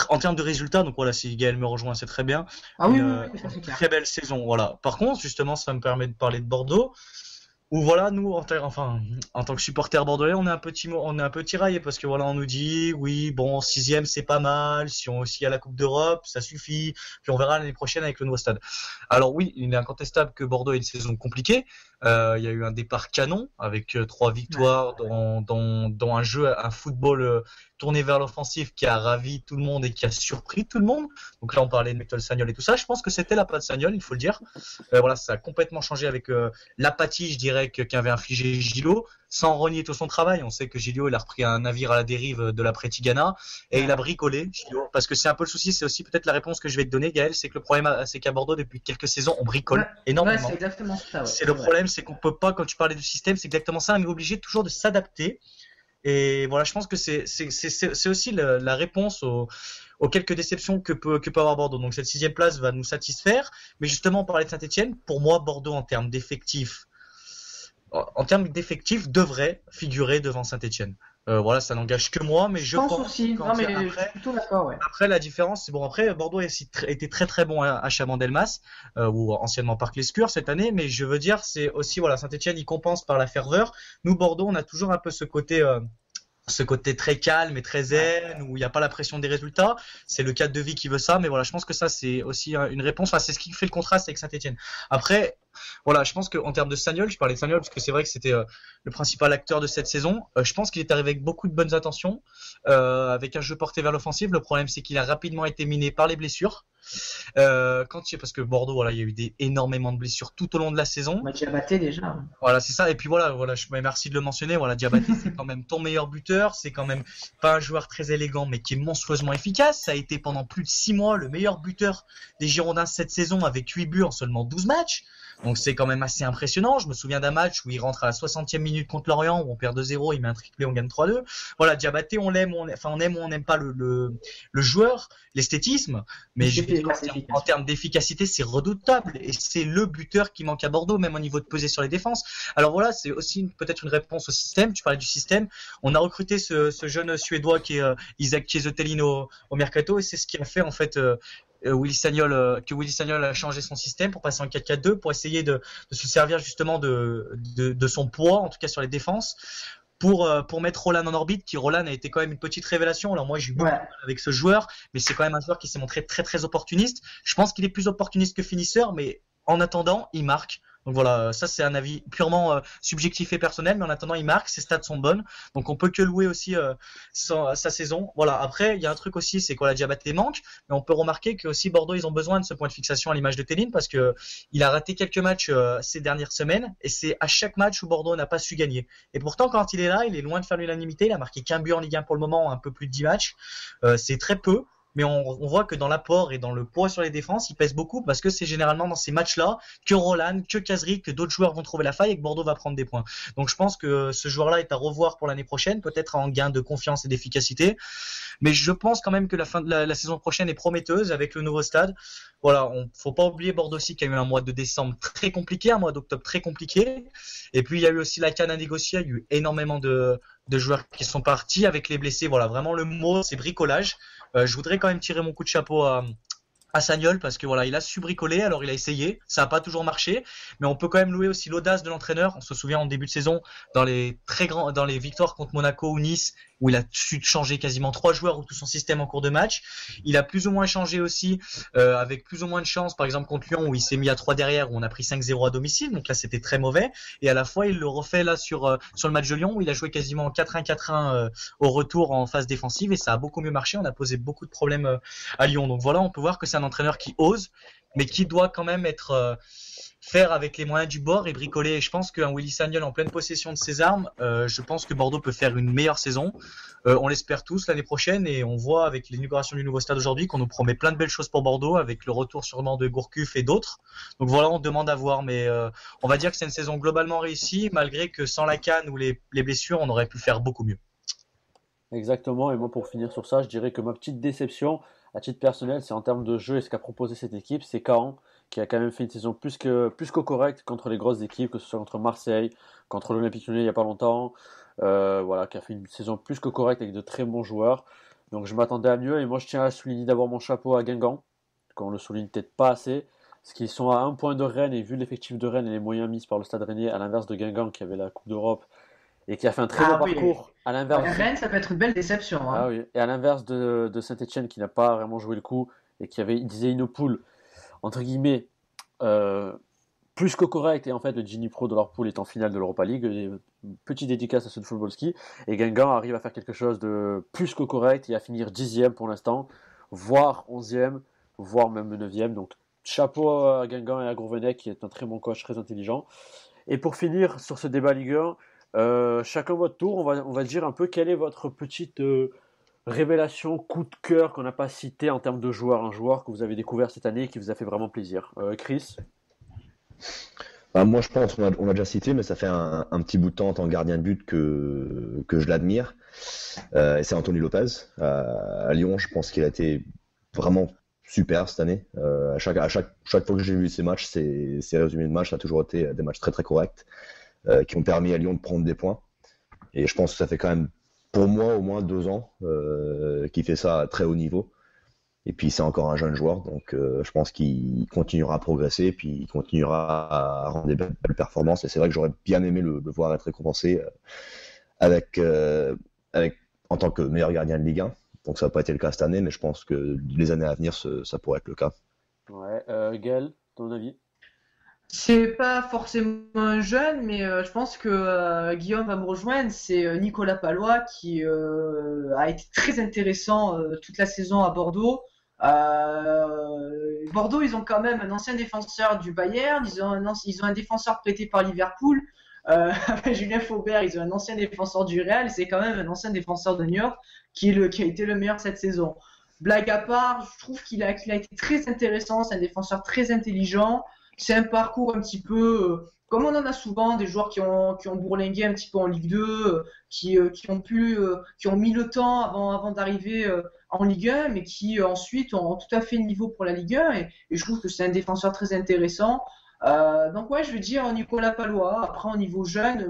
S3: en termes de résultats, donc voilà, si Gaël me rejoint, c'est très bien.
S2: Ah oui,
S3: Une,
S2: oui, oui, ça, c'est clair.
S3: très belle saison. Voilà. Par contre, justement, ça me permet de parler de Bordeaux. Ou voilà, nous, en tant que supporters bordelais, on est un peu tiraillés parce que voilà, on nous dit, oui, bon, sixième, c'est pas mal. Si on aussi à la Coupe d'Europe, ça suffit. Puis on verra l'année prochaine avec le nouveau stade. Alors oui, il est incontestable que Bordeaux a une saison compliquée. Il y a eu un départ canon avec 3 victoires dans un jeu, un football tourné vers l'offensif qui a ravi tout le monde et qui a surpris tout le monde. Donc là, on parlait de Mectol Sagnol et tout ça. Je pense que c'était la patte Sagnol, il faut le dire. Voilà, ça a complètement changé avec l'apathie, je dirais, qu'avait infligé Gillo, sans renier tout son travail. On sait que Gillo, il a repris un navire à la dérive de l'après Tigana et il a bricolé, Gillo, parce que c'est un peu le souci, c'est aussi peut-être la réponse que je vais te donner, Gaël, c'est que le problème, c'est qu'à Bordeaux, depuis quelques saisons, on bricole énormément.
S2: Ouais, c'est exactement ça. Ouais.
S3: C'est le problème, c'est qu'on peut pas, quand tu parlais du système, c'est exactement ça, on est obligé toujours de s'adapter. Et voilà, je pense que c'est aussi la réponse aux quelques déceptions que peut avoir Bordeaux. Donc cette 6e place va nous satisfaire. Mais justement, on parlait de Saint-Etienne. Pour moi, Bordeaux, en termes d'effectifs, devrait figurer devant Saint-Etienne. Voilà, ça n'engage que moi, mais je pense
S2: aussi. Non, mais je suis plutôt d'accord, ouais.
S3: Après, la différence, c'est bon. Après, Bordeaux a été très très bon à Chabannes-Delmas, ou anciennement Parc Lescure cette année. Mais je veux dire, c'est aussi voilà, Saint-Etienne, il compense par la ferveur. Nous, Bordeaux, on a toujours un peu ce côté très calme et très zen, où il n'y a pas la pression des résultats. C'est le cadre de vie qui veut ça, mais voilà, je pense que ça, c'est aussi une réponse. Enfin, c'est ce qui fait le contraste avec Saint-Etienne. Après, voilà, je pense qu'en termes de Sagnol, je parlais de Sagnol parce que c'est vrai que c'était le principal acteur de cette saison. Je pense qu'il est arrivé avec beaucoup de bonnes intentions, avec un jeu porté vers l'offensive. Le problème, c'est qu'il a rapidement été miné par les blessures. Parce que Bordeaux, voilà, il y a eu énormément de blessures tout au long de la saison.
S2: Diabaté déjà.
S3: Voilà, c'est ça. Et puis voilà, merci de le mentionner. Voilà, Diabaté, c'est quand même ton meilleur buteur. C'est quand même pas un joueur très élégant, mais qui est monstrueusement efficace. Ça a été pendant plus de 6 mois le meilleur buteur des Girondins cette saison avec 8 buts en seulement 12 matchs. Donc c'est quand même assez impressionnant. Je me souviens d'un match où il rentre à la 60e minute contre Lorient, où on perd 2-0, il met un triplé, on gagne 3-2. Voilà, Diabaté, on l'aime, on aime ou on n'aime pas le joueur, l'esthétisme, mais en termes d'efficacité, c'est redoutable. Et c'est le buteur qui manque à Bordeaux, même au niveau de peser sur les défenses. Alors voilà, c'est aussi peut-être une réponse au système. Tu parlais du système. On a recruté ce jeune Suédois qui est Isaac Chiesotelin au mercato, et c'est ce qui a fait en fait Willy Sagnol a changé son système pour passer en 4-4-2 pour essayer de se servir justement de son poids, en tout cas sur les défenses, pour mettre Roland en orbite, Roland a été quand même une petite révélation. Alors moi j'ai eu beaucoup de mal avec ce joueur, mais c'est quand même un joueur qui s'est montré très très opportuniste. Je pense qu'il est plus opportuniste que finisseur, mais en attendant il marque. Donc voilà, ça c'est un avis purement subjectif et personnel, mais en attendant il marque, ses stats sont bonnes, donc on peut que louer aussi sa saison. Voilà, après il y a un truc aussi, c'est que la Diabaté manque, mais on peut remarquer que aussi Bordeaux ils ont besoin de ce point de fixation à l'image de Théline, parce que il a raté quelques matchs ces dernières semaines, et c'est à chaque match où Bordeaux n'a pas su gagner. Et pourtant quand il est là, il est loin de faire l'unanimité, il a marqué qu'un but en Ligue 1 pour le moment, un peu plus de 10 matchs, c'est très peu. Mais on voit que dans l'apport et dans le poids sur les défenses, il pèse beaucoup, parce que c'est généralement dans ces matchs-là que Roland, que Kazri, que d'autres joueurs vont trouver la faille et que Bordeaux va prendre des points. Donc je pense que ce joueur-là est à revoir pour l'année prochaine, peut-être en gain de confiance et d'efficacité. Mais je pense quand même que la fin de la saison prochaine est prometteuse avec le nouveau stade. Voilà, faut pas oublier Bordeaux aussi qui a eu un mois de décembre très compliqué, un mois d'octobre très compliqué. Et puis il y a eu aussi la CAN à négocier, il y a eu énormément de joueurs qui sont partis avec les blessés. Voilà, vraiment le mot c'est bricolage. Je voudrais quand même tirer mon coup de chapeau à Sagnol, parce que voilà, il a su bricoler, alors il a essayé, ça n'a pas toujours marché, mais on peut quand même louer aussi l'audace de l'entraîneur. On se souvient en début de saison, dans les victoires contre Monaco ou Nice, où il a su changer quasiment 3 joueurs ou tout son système en cours de match. Il a plus ou moins changé aussi avec plus ou moins de chance, par exemple contre Lyon où il s'est mis à 3 derrière, où on a pris 5-0 à domicile, donc là c'était très mauvais. Et à la fois il le refait là sur le match de Lyon où il a joué quasiment 4-1, 4-1 au retour en phase défensive et ça a beaucoup mieux marché. On a posé beaucoup de problèmes à Lyon. Donc voilà, on peut voir que c'est un entraîneur qui ose, mais qui doit quand même faire avec les moyens du bord et bricoler. Et je pense qu'un Willy Sagnol en pleine possession de ses armes, je pense que Bordeaux peut faire une meilleure saison. On l'espère tous l'année prochaine et on voit avec l'inauguration du nouveau stade aujourd'hui qu'on nous promet plein de belles choses pour Bordeaux avec le retour sûrement de Gourcuff et d'autres. Donc voilà, on demande à voir, mais on va dire que c'est une saison globalement réussie malgré que sans la CAN ou les blessures, on aurait pu faire beaucoup mieux.
S1: Exactement, et moi pour finir sur ça, je dirais que ma petite déception, à titre personnel, c'est en termes de jeu et ce qu'a proposé cette équipe, c'est Caen, qui a quand même fait une saison plus que correcte contre les grosses équipes, que ce soit contre Marseille, contre l'Olympique Lyonnais il n'y a pas longtemps, voilà, qui a fait une saison plus que correcte avec de très bons joueurs. Donc je m'attendais à mieux, et moi je tiens à souligner d'abord mon chapeau à Guingamp, qu'on le souligne peut-être pas assez, parce qu'ils sont à un point de Rennes, et vu l'effectif de Rennes et les moyens mis par le Stade Rennais, à l'inverse de Guingamp qui avait la Coupe d'Europe, et qui a fait un très bon parcours, à l'inverse
S2: Rennes, ça peut être une belle déception. Hein.
S1: Ah oui. Et à l'inverse de Saint-Etienne qui n'a pas vraiment joué le coup et qui disait une poule, entre guillemets, plus que correct, et en fait le Gini Pro de leur poule est en finale de l'Europa League, et petite dédicace à ce Football Ski, et Guingamp arrive à faire quelque chose de plus que correct et à finir 10e pour l'instant, voire 11e, voire même 9e, donc chapeau à Guingamp et à Gourvenec qui est un très bon coach, très intelligent. Et pour finir sur ce débat Ligue 1, chacun votre tour, on va dire un peu quelle est votre petite révélation, coup de cœur qu'on n'a pas cité en termes de joueur, un joueur que vous avez découvert cette année et qui vous a fait vraiment plaisir. Chris?
S4: Moi, je pense on a déjà cité, mais ça fait un petit bout de temps en tant que gardien de but que je l'admire. Et c'est Anthony Lopez. À Lyon, je pense qu'il a été vraiment super cette année. À chaque fois que j'ai vu ses matchs, ses résumés de matchs, ça a toujours été des matchs très très corrects qui ont permis à Lyon de prendre des points. Et je pense que ça fait quand même, pour moi, au moins 2 ans qu'il fait ça à très haut niveau. Et puis c'est encore un jeune joueur, donc je pense qu'il continuera à progresser, puis il continuera à rendre des belles performances. Et c'est vrai que j'aurais bien aimé le voir être récompensé avec en tant que meilleur gardien de Ligue 1. Donc ça n'a pas été le cas cette année, mais je pense que les années à venir, ça pourrait être le cas.
S1: Ouais, Gaël, ton avis?
S2: C'est pas forcément un jeune, mais je pense que Guillaume va me rejoindre. C'est Nicolas Palois qui a été très intéressant toute la saison à Bordeaux. Bordeaux, ils ont quand même un ancien défenseur du Bayern, ils ont un défenseur prêté par Liverpool. Julien Faubert, ils ont un ancien défenseur du Real, et c'est quand même un ancien défenseur de New York qui a été le meilleur cette saison. Blague à part, je trouve qu'il a été très intéressant, c'est un défenseur très intelligent. C'est un parcours un petit peu comme on en a souvent, des joueurs qui ont bourlingué un petit peu en Ligue 2, qui ont mis le temps avant d'arriver en Ligue 1, mais qui ensuite ont tout à fait le niveau pour la Ligue 1. Et je trouve que c'est un défenseur très intéressant. Donc ouais, je veux dire Nicolas Palois. Après, au niveau jeune,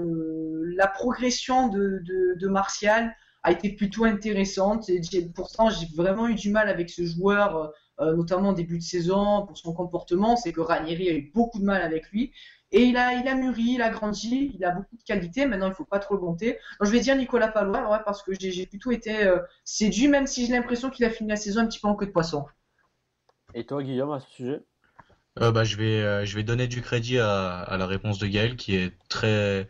S2: la progression de Martial a été plutôt intéressante. Et pourtant, j'ai vraiment eu du mal avec ce joueur, notamment en début de saison, pour son comportement. C'est que Ranieri a eu beaucoup de mal avec lui. Et il a mûri, il a grandi, il a beaucoup de qualité. Maintenant, il ne faut pas trop le monter. Donc, je vais dire Nicolas Palois, ouais, parce que j'ai plutôt été séduit, même si j'ai l'impression qu'il a fini la saison un petit peu en queue de poisson.
S1: Et toi, Guillaume, à ce sujet?
S3: Je vais donner du crédit à la réponse de Gaël qui est très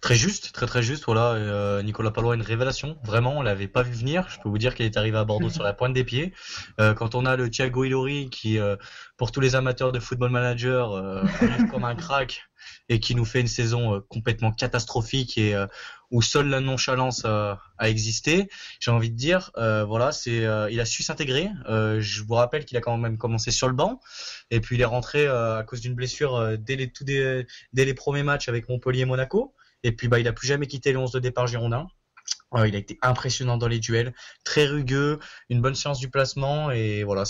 S3: très juste, très très juste. Voilà, Nicolas Palois est une révélation. Vraiment, on l'avait pas vu venir. Je peux vous dire qu'il est arrivé à Bordeaux sur la pointe des pieds. Quand on a le Thiago Ilori qui, pour tous les amateurs de Football Manager, arrive comme un crack et qui nous fait une saison complètement catastrophique et où seule la nonchalance a existé. J'ai envie de dire, voilà, il a su s'intégrer. Je vous rappelle qu'il a quand même commencé sur le banc et puis il est rentré à cause d'une blessure dès les premiers matchs avec Montpellier et Monaco. Et puis il a plus jamais quitté le 11 de départ girondin. Il a été impressionnant dans les duels, très rugueux, une bonne science du placement et voilà,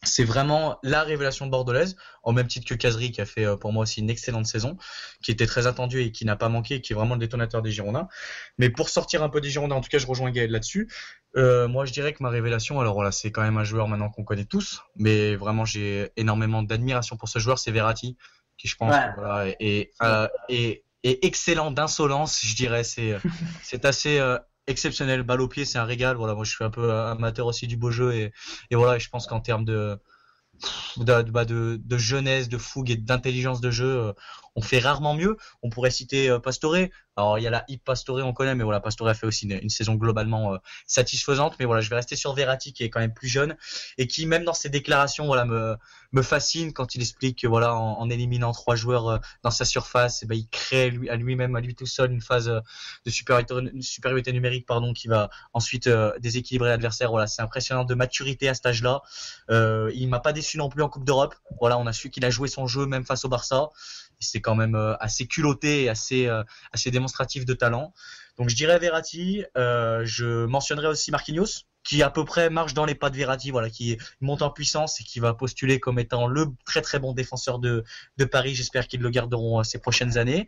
S3: c'est vraiment la révélation bordelaise, en même titre que Kazri qui a fait pour moi aussi une excellente saison, qui était très attendue et qui n'a pas manqué, et qui est vraiment le détonateur des Girondins. Mais pour sortir un peu des Girondins, en tout cas je rejoins Gaël là-dessus, moi je dirais que ma révélation, alors voilà, c'est quand même un joueur maintenant qu'on connaît tous, mais vraiment j'ai énormément d'admiration pour ce joueur, c'est Verratti, qui je pense est excellent d'insolence, je dirais, c'est assez exceptionnel. Balle au pied, c'est un régal. Voilà, moi je suis un peu amateur aussi du beau jeu et voilà, je pense qu'en termes de jeunesse, de fougue et d'intelligence de jeu, on fait rarement mieux. On pourrait citer Pastore. Alors il y a la hype Pastore, on connaît, mais voilà, Pastore a fait aussi une saison globalement satisfaisante. Mais voilà, je vais rester sur Verratti qui est quand même plus jeune et qui même dans ses déclarations, voilà, me fascine quand il explique que voilà, en éliminant 3 joueurs dans sa surface, et ben il crée à lui tout seul une phase de supériorité numérique, pardon, qui va ensuite déséquilibrer l'adversaire. Voilà, c'est impressionnant de maturité à cet âge-là. Il m'a pas déçu non plus en Coupe d'Europe. Voilà, on a su qu'il a joué son jeu même face au Barça. Et c'est quand même assez culotté et assez démonstratif de talent. Donc je dirais Verratti. Je mentionnerai aussi Marquinhos, qui à peu près marche dans les pas de Verratti, voilà, qui monte en puissance et qui va postuler comme étant le très très bon défenseur de Paris. J'espère qu'ils le garderont ces prochaines années.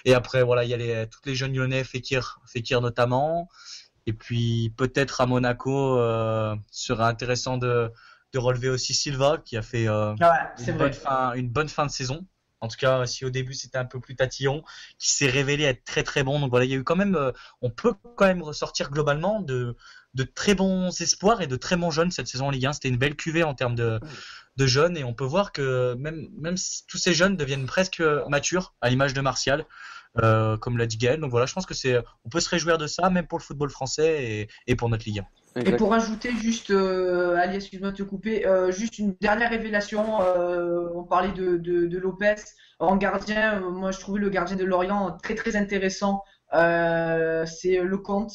S3: Et après, voilà, il y a toutes les jeunes Lyonnais, Fekir notamment. Et puis peut-être à Monaco, sera intéressant de relever aussi Silva, qui a fait une bonne fin de saison. En tout cas, si au début c'était un peu plus tatillon, qui s'est révélé être très très bon. Donc voilà, il y a eu quand même, on peut quand même ressortir globalement de très bons espoirs et de très bons jeunes cette saison en Ligue 1. C'était une belle cuvée en termes de jeunes et on peut voir que même si tous ces jeunes deviennent presque matures, à l'image de Martial, comme l'a dit Gaël. Donc voilà, je pense que on peut se réjouir de ça, même pour le football français et pour notre Ligue 1.
S2: Et pour ajouter juste, Ali, excuse-moi de te couper, juste une dernière révélation. On parlait de Lopez en gardien. Moi, je trouvais le gardien de Lorient très très intéressant. C'est Lecomte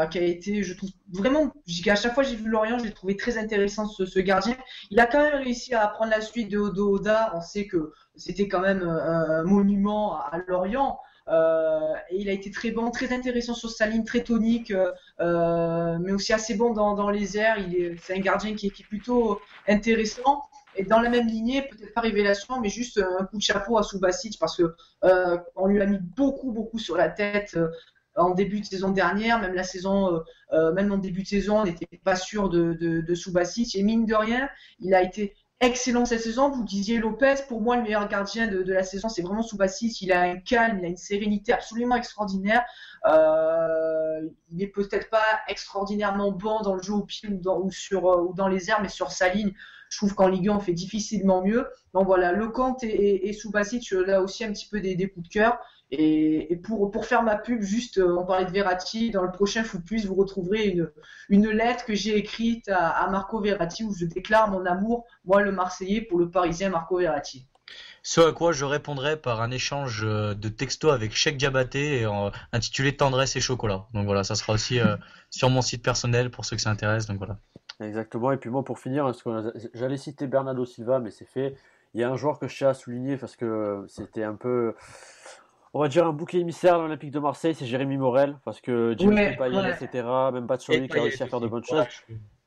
S2: qui a été, je trouve vraiment, à chaque fois que j'ai vu Lorient, je l'ai trouvé très intéressant ce gardien. Il a quand même réussi à prendre la suite de Odo Oda. On sait que c'était quand même un monument à Lorient. Et il a été très bon, très intéressant sur sa ligne, très tonique, mais aussi assez bon dans les airs. C'est un gardien qui est plutôt intéressant. Et dans la même lignée, peut-être pas révélation, mais juste un coup de chapeau à Subasic parce que on lui a mis beaucoup sur la tête en début de saison dernière, même la saison, même en début de saison, on n'était pas sûr de Subasic. Et mine de rien, il a été excellent cette saison. Vous disiez Lopez, pour moi le meilleur gardien de la saison, c'est vraiment Subasic. Il a un calme, il a une sérénité absolument extraordinaire. Il n'est peut-être pas extraordinairement bon dans le jeu au pied ou dans les airs, mais sur sa ligne, je trouve qu'en Ligue 1 on fait difficilement mieux. Donc voilà, Lecomte et Subasic, là aussi un petit peu des coups de cœur. Et pour faire ma pub, juste, on parlait de Verratti, dans le prochain Foot Plus, vous retrouverez une lettre que j'ai écrite à Marco Verratti où je déclare mon amour, moi le Marseillais, pour le Parisien Marco Verratti.
S3: Ce à quoi je répondrai par un échange de textos avec Cheikh Diabaté intitulé Tendresse et chocolat. Donc voilà, ça sera aussi sur mon site personnel pour ceux que ça intéresse. Donc voilà.
S1: Exactement. Et puis moi, pour finir, j'allais citer Bernardo Silva, mais c'est fait. Il y a un joueur que je tiens à souligner parce que c'était un peu, on va dire, un bouc émissaire de l'Olympique de Marseille, c'est Jérémy Morel, parce que James Payet, etc., même Batshuayi qui a réussi à faire de bonnes choses.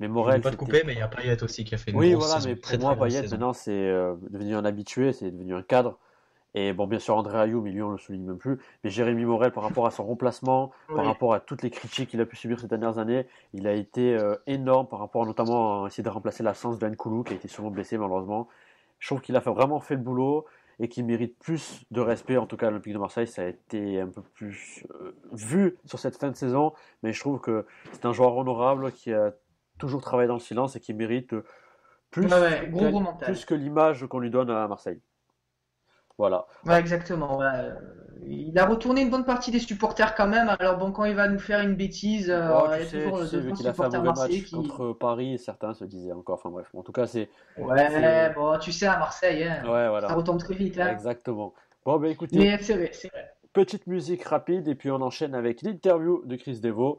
S1: Mais Morel,
S3: je ne vais pas te couper, mais il y a Payet aussi qui a fait une
S1: oui,
S3: grosse
S1: voilà,
S3: saison.
S1: mais pour moi, Payet, maintenant, c'est devenu un habitué, c'est devenu un cadre. Et bon, bien sûr, André Ayew, mais lui, on le souligne même plus. Mais Jérémy Morel, par rapport à son remplacement, par rapport à toutes les critiques qu'il a pu subir ces dernières années, il a été énorme par rapport notamment à essayer de remplacer l'absence de Nkoulou, qui a été souvent blessé, malheureusement. Je trouve qu'il a vraiment fait le boulot et qu'il mérite plus de respect. En tout cas, l'Olympique de Marseille, ça a été un peu plus vu sur cette fin de saison. Mais je trouve que c'est un joueur honorable qui a toujours travaillé dans le silence et qui mérite plus que l'image qu'on lui donne à Marseille. Voilà.
S2: Ouais, exactement. Ouais. Il a retourné une bonne partie des supporters quand même. Alors bon, quand il va nous faire une bêtise, il y a toujours
S1: vu qu'il a fait un mauvais match contre Paris, certains se disaient encore. Enfin bref, en tout cas c'est.
S2: Ouais, bon, tu sais à Marseille, hein,
S1: ouais, voilà.
S2: Ça retombe très vite. Hein.
S1: Exactement. Bon, ben écoutez.
S2: Mais c'est vrai.
S1: Petite musique rapide et puis on enchaîne avec l'interview de Chris Deveau.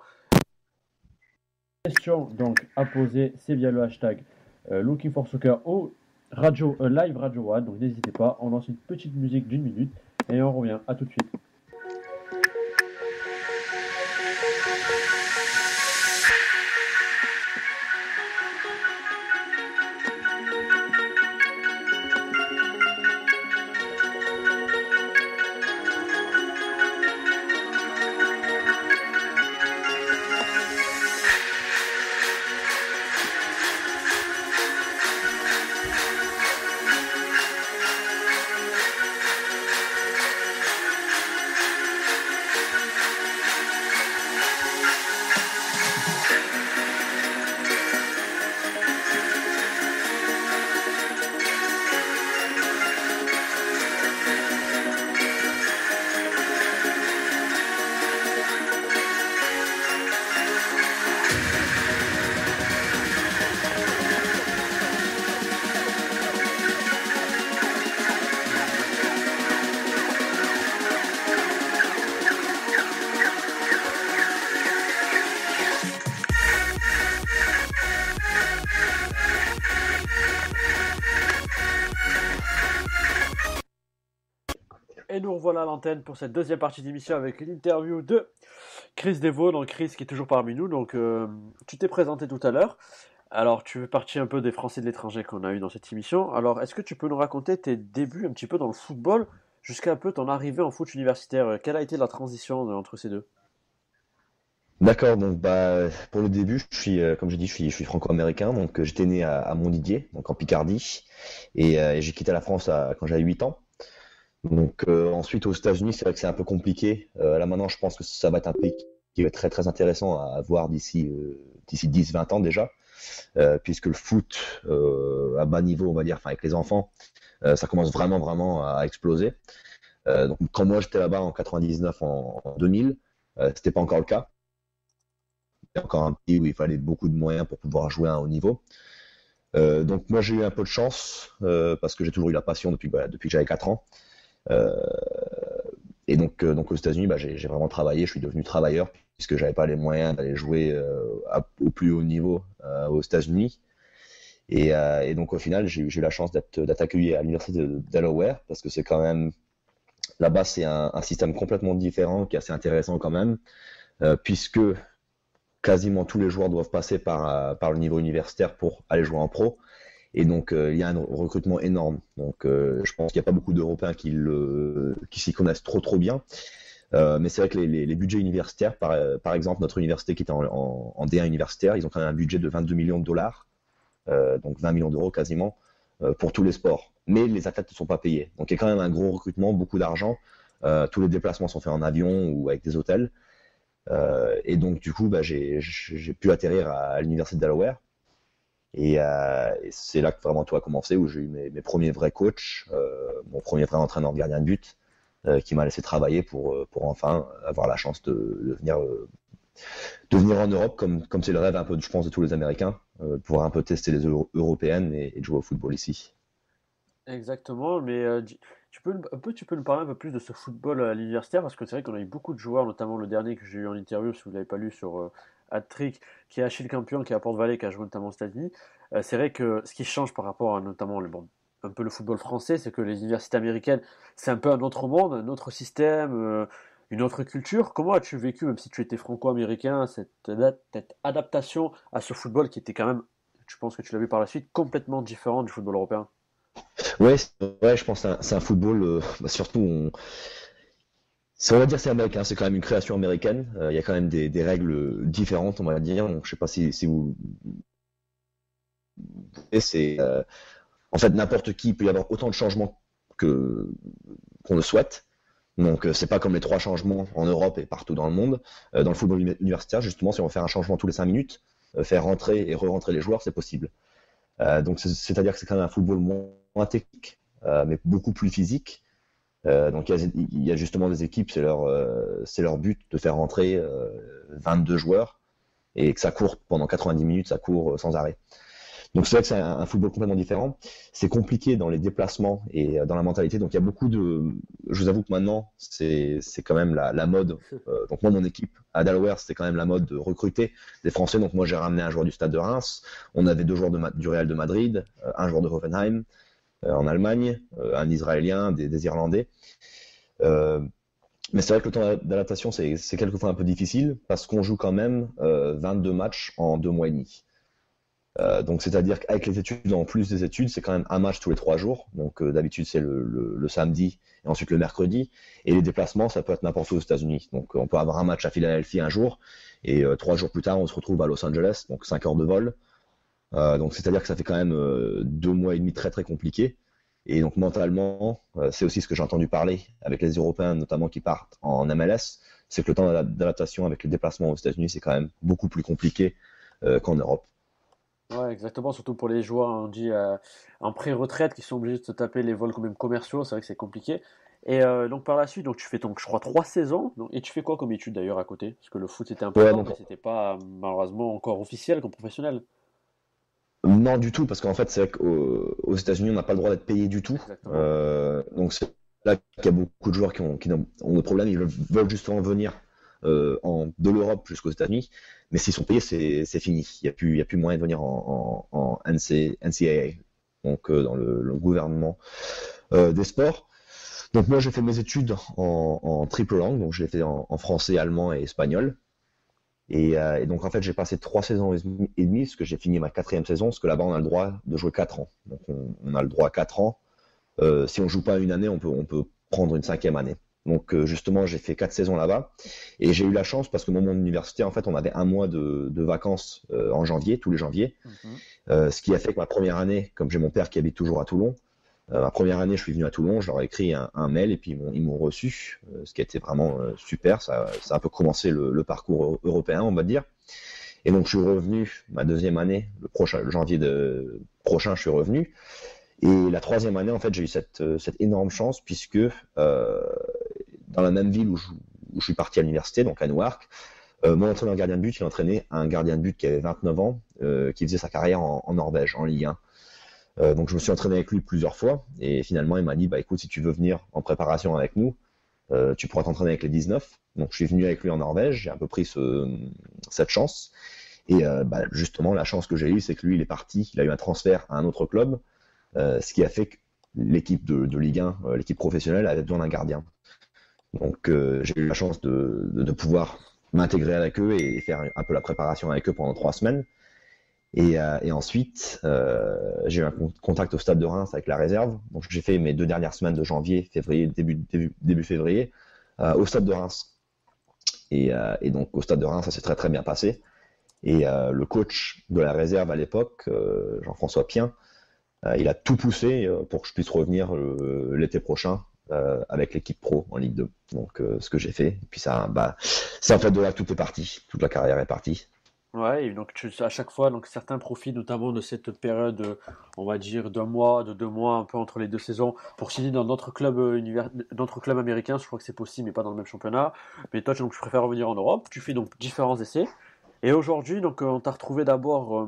S1: Question donc à poser, c'est via le hashtag Looking for Soccer ou live Radio One, donc n'hésitez pas, on lance une petite musique d'1 minute et on revient, à tout de suite. Et nous revoilà à l'antenne pour cette deuxième partie d'émission avec une interview de Chris Devaux. Donc Chris qui est toujours parmi nous. Donc tu t'es présenté tout à l'heure. Alors tu fais partie un peu des Français de l'étranger qu'on a eu dans cette émission. Alors est-ce que tu peux nous raconter tes débuts un petit peu dans le football jusqu'à un peu ton arrivée en foot universitaire? Quelle a été la transition entre ces deux?
S4: D'accord, donc pour le début, comme je dis, je suis franco-américain, donc j'étais né à Montdidier, donc en Picardie, et j'ai quitté la France quand j'avais 8 ans. Donc ensuite aux États-Unis, c'est vrai que c'est un peu compliqué. Là maintenant, je pense que ça va être un pays qui va être très très intéressant à voir d'ici 10-20 ans déjà, puisque le foot à bas niveau, on va dire, enfin avec les enfants, ça commence vraiment vraiment à exploser. Donc quand moi j'étais là-bas en 99, en 2000, c'était pas encore le cas. C'était encore un pays où il fallait beaucoup de moyens pour pouvoir jouer à un haut niveau. Donc moi j'ai eu un peu de chance parce que j'ai toujours eu la passion depuis que j'avais 4 ans. Euh, et donc aux États-Unis, j'ai vraiment travaillé, je suis devenu travailleur puisque j'avais pas les moyens d'aller jouer au plus haut niveau aux États-Unis. Et donc au final, j'ai eu la chance d'être accueilli à l'université de Delaware parce que c'est quand même là-bas c'est un système complètement différent qui est assez intéressant quand même puisque quasiment tous les joueurs doivent passer par le niveau universitaire pour aller jouer en pro. Et donc, il y a un recrutement énorme. Donc, je pense qu'il n'y a pas beaucoup d'Européens qui s'y connaissent trop bien. Mais c'est vrai que les budgets universitaires, par exemple, notre université qui était en D1 universitaire, ils ont quand même un budget de 22 millions de dollars, donc 20 millions d'euros quasiment, pour tous les sports. Mais les athlètes ne sont pas payés. Donc, il y a quand même un gros recrutement, beaucoup d'argent. Tous les déplacements sont faits en avion ou avec des hôtels. Et donc, du coup, j'ai pu atterrir à l'université de Delaware. Et c'est là que vraiment tout a commencé, où j'ai eu mes premiers vrais coachs, mon premier vrai entraîneur de gardien de but, qui m'a laissé travailler pour enfin avoir la chance de venir en Europe, comme c'est le rêve un peu, je pense, de tous les Américains, pour un peu tester les européennes et de jouer au football ici.
S1: Exactement, mais tu peux nous parler un peu plus de ce football à l'universitaire parce que c'est vrai qu'on a eu beaucoup de joueurs, notamment le dernier que j'ai eu en interview, si vous ne l'avez pas lu sur Hat-Trick, qui est Achille Campion, qui est à Port-Valley, qui a joué notamment aux États-Unis. C'est vrai que ce qui change par rapport à notamment un peu le football français, c'est que les universités américaines, c'est un peu un autre monde, un autre système, une autre culture. Comment as-tu vécu, même si tu étais franco-américain, cette adaptation à ce football qui était quand même, je pense que tu l'as vu par la suite, complètement différent du football européen?
S4: Ouais, je pense que c'est un football, surtout, on va dire c'est américain, c'est quand même une création américaine. Il y a quand même des règles différentes, on va dire. Donc, je sais pas si vous. Et en fait, n'importe qui, il peut y avoir autant de changements qu'on le souhaite. Donc, c'est pas comme les 3 changements en Europe et partout dans le monde. Dans le football universitaire, justement, si on veut faire un changement tous les 5 minutes, faire rentrer et re-rentrer les joueurs, c'est possible. Donc, c'est-à-dire que c'est quand même un football moins technique, mais beaucoup plus physique. Donc, il y a justement des équipes, c'est leur but de faire rentrer 22 joueurs et que ça court pendant 90 minutes, ça court sans arrêt. Donc c'est vrai que c'est un football complètement différent. C'est compliqué dans les déplacements et dans la mentalité. Donc il y a beaucoup de. Je vous avoue que maintenant c'est quand même la mode. Donc moi mon équipe à Delaware c'était quand même la mode de recruter des Français. Donc moi j'ai ramené un joueur du Stade de Reims. On avait 2 joueurs du Real de Madrid, un joueur de Hoffenheim en Allemagne, un Israélien, des Irlandais. Mais c'est vrai que le temps d'adaptation c'est quelquefois un peu difficile parce qu'on joue quand même 22 matchs en 2 mois et demi. Donc c'est-à-dire qu'avec les études, en plus des études, c'est quand même un match tous les 3 jours. Donc d'habitude c'est le samedi et ensuite le mercredi. Et les déplacements, ça peut être n'importe où aux États-Unis. Donc on peut avoir un match à Philadelphie un jour et 3 jours plus tard on se retrouve à Los Angeles, donc 5 heures de vol. Donc c'est-à-dire que ça fait quand même 2 mois et demi très très compliqués. Et donc mentalement, c'est aussi ce que j'ai entendu parler avec les Européens notamment qui partent en MLS, c'est que le temps d'adaptation avec le déplacement aux États-Unis c'est quand même beaucoup plus compliqué qu'en Europe.
S1: Ouais, exactement, surtout pour les joueurs, on dit en pré-retraite qui sont obligés de se taper les vols quand même commerciaux, c'est vrai que c'est compliqué. Et donc par la suite, donc tu fais donc je crois 3 saisons, et tu fais quoi comme études d'ailleurs à côté? Parce que le foot c'était
S4: Ouais,
S1: important,
S4: donc
S1: mais c'était pas malheureusement encore officiel comme professionnel.
S4: non du tout, parce qu'en fait, c'est vrai qu'aux États-Unis, on n'a pas le droit d'être payé du tout.
S1: Exactement.
S4: Donc c'est là qu'il y a beaucoup de joueurs qui ont le problème, ils veulent justement venir de l'Europe jusqu'aux États-Unis, mais s'ils sont payés, c'est fini. Il y a plus moyen de venir en NCAA, donc dans le gouvernement des sports. Donc moi j'ai fait mes études en triple langue, donc je l'ai fait en français, allemand et espagnol. Et donc en fait j'ai passé 3 saisons et demie, parce que j'ai fini ma 4e saison, parce que là-bas on a le droit de jouer 4 ans. Donc on a le droit à 4 ans. Si on joue pas une année, on peut prendre une 5e année. Donc justement j'ai fait 4 saisons là-bas, et j'ai eu la chance parce que dans mon université en fait on avait un mois de vacances en janvier, tous les janviers. Ce qui a fait que ma première année, comme j'ai mon père qui habite toujours à Toulon, ma première année, je suis venu à Toulon, je leur ai écrit un mail et puis ils m'ont reçu, ce qui a été vraiment super. Ça a un peu commencé le parcours européen, on va dire. Et donc je suis revenu ma 2e année, le janvier prochain, je suis revenu. Et la 3e année, en fait, j'ai eu cette énorme chance puisque dans la même ville où je suis parti à l'université, donc à Newark, mon entraîneur gardien de but, il entraînait un gardien de but qui avait 29 ans, qui faisait sa carrière en Norvège, en Ligue 1. Donc je me suis entraîné avec lui plusieurs fois et finalement il m'a dit bah écoute, si tu veux venir en préparation avec nous, tu pourras t'entraîner avec les 19. Donc je suis venu avec lui en Norvège, j'ai un peu pris cette chance. Et justement la chance que j'ai eue, c'est que lui il est parti, il a eu un transfert à un autre club, ce qui a fait que l'équipe de Ligue 1, l'équipe professionnelle avait besoin d'un gardien. Donc j'ai eu la chance de pouvoir m'intégrer avec eux et faire un peu la préparation avec eux pendant 3 semaines. Et ensuite, j'ai eu un contact au Stade de Reims avec la réserve. Donc j'ai fait mes 2 dernières semaines de janvier, février, début février, au Stade de Reims. Et donc au Stade de Reims, ça s'est très très bien passé. Et le coach de la réserve à l'époque, Jean-François Pien, il a tout poussé pour que je puisse revenir l'été prochain avec l'équipe pro en Ligue 2. Donc ce que j'ai fait. Et puis c'est en fait de là que tout est parti, toute la carrière est partie.
S1: Ouais, et donc à chaque fois, donc certains profitent notamment de cette période, on va dire d'un mois, de 2 mois, un peu entre les 2 saisons, pour signer dans d'autres clubs d'autres clubs américains. Je crois que c'est possible, mais pas dans le même championnat. Mais toi, donc, tu préfères revenir en Europe. Tu fais donc différents essais. Et aujourd'hui, donc on t'a retrouvé d'abord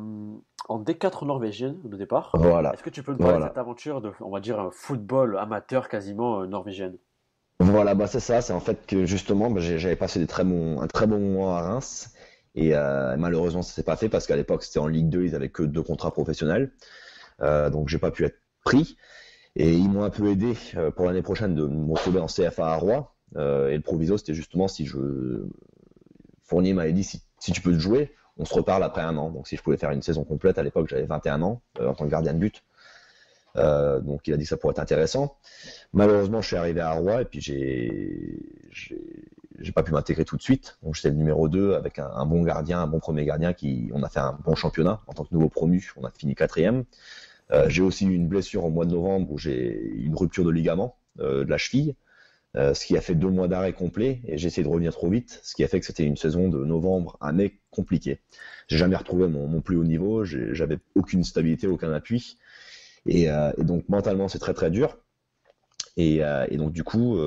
S1: en D4 norvégienne au départ.
S4: Voilà.
S1: Est-ce que tu peux me parler de
S4: Voilà.
S1: cette aventure de, on va dire, un football amateur quasiment norvégienne?
S4: Voilà, c'est ça. C'est en fait que justement, j'avais passé un très bon mois à Reims. Et malheureusement, ça s'est pas fait parce qu'à l'époque, c'était en Ligue 2, ils avaient que 2 contrats professionnels. Donc, j'ai pas pu être pris. Et ils m'ont un peu aidé pour l'année prochaine de me retrouver en CFA à Roy. Et le proviso, c'était justement Fournier m'avait dit si tu peux te jouer, on se reparle après un an. Donc, si je pouvais faire une saison complète, à l'époque, j'avais 21 ans en tant que gardien de but. Donc, il a dit que ça pourrait être intéressant. Malheureusement, je suis arrivé à Roy et puis j'ai pas pu m'intégrer tout de suite. Donc j'étais le numéro 2 avec un bon gardien, un bon premier gardien on a fait un bon championnat en tant que nouveau promu. On a fini 4e. J'ai aussi eu une blessure au mois de novembre où j'ai eu une rupture de ligament de la cheville, ce qui a fait 2 mois d'arrêt complet et j'ai essayé de revenir trop vite, ce qui a fait que c'était une saison de novembre à mai compliquée. J'ai jamais retrouvé mon plus haut niveau, j'avais aucune stabilité, aucun appui et donc mentalement c'est très très dur. Et donc du coup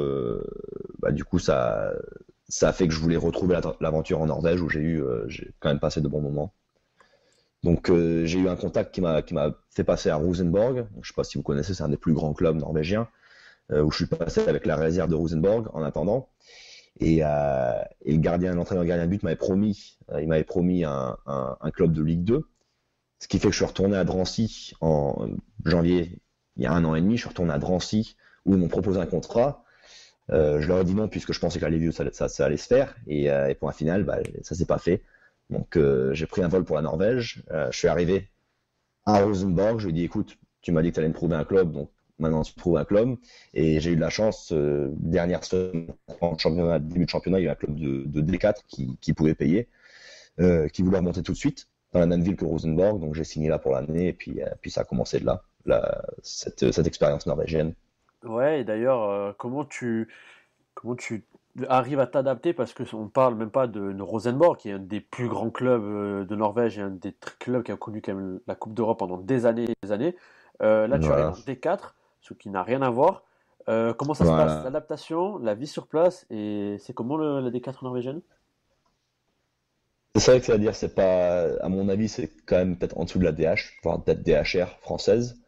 S4: ça a fait que je voulais retrouver l'aventure en Norvège où j'ai quand même passé de bons moments. Donc j'ai eu un contact qui m'a fait passer à Rosenborg. Donc, je sais pas si vous connaissez, c'est un des plus grands clubs norvégiens où je suis passé avec la réserve de Rosenborg en attendant. Et l'entraîneur gardien de but m'avait promis un club de Ligue 2, ce qui fait que je suis retourné à Drancy en janvier, il y a 1 an et demi. Je suis retourné à Drancy où ils m'ont proposé un contrat. Je leur ai dit non puisque je pensais qu'à Lévis ça allait se faire et pour un final ça s'est pas fait. Donc j'ai pris un vol pour la Norvège. Je suis arrivé à Rosenborg. Je lui ai dit écoute, tu m'as dit que tu allais me trouver un club, donc maintenant tu trouves un club. Et j'ai eu de la chance. Dernière semaine en championnat, début de championnat, il y a eu un club de D4 qui pouvait payer, qui voulait remonter tout de suite dans la même ville que Rosenborg. Donc j'ai signé là pour l'année et puis ça a commencé de là cette expérience norvégienne.
S1: Ouais, et d'ailleurs, comment tu arrives à t'adapter parce que on parle même pas de Rosenborg qui est un des plus grands clubs de Norvège et un des clubs qui a connu quand même la Coupe d'Europe pendant des années et des années. Là, tu arrives
S4: Voilà.
S1: en D4, ce qui n'a rien à voir. Comment ça se passe? L'adaptation, la vie sur place et c'est comment la D4 norvégienne?
S4: C'est vrai que c'est-à-dire, c'est pas, à mon avis, c'est quand même peut-être en dessous de la DH, voire peut-être DHR française,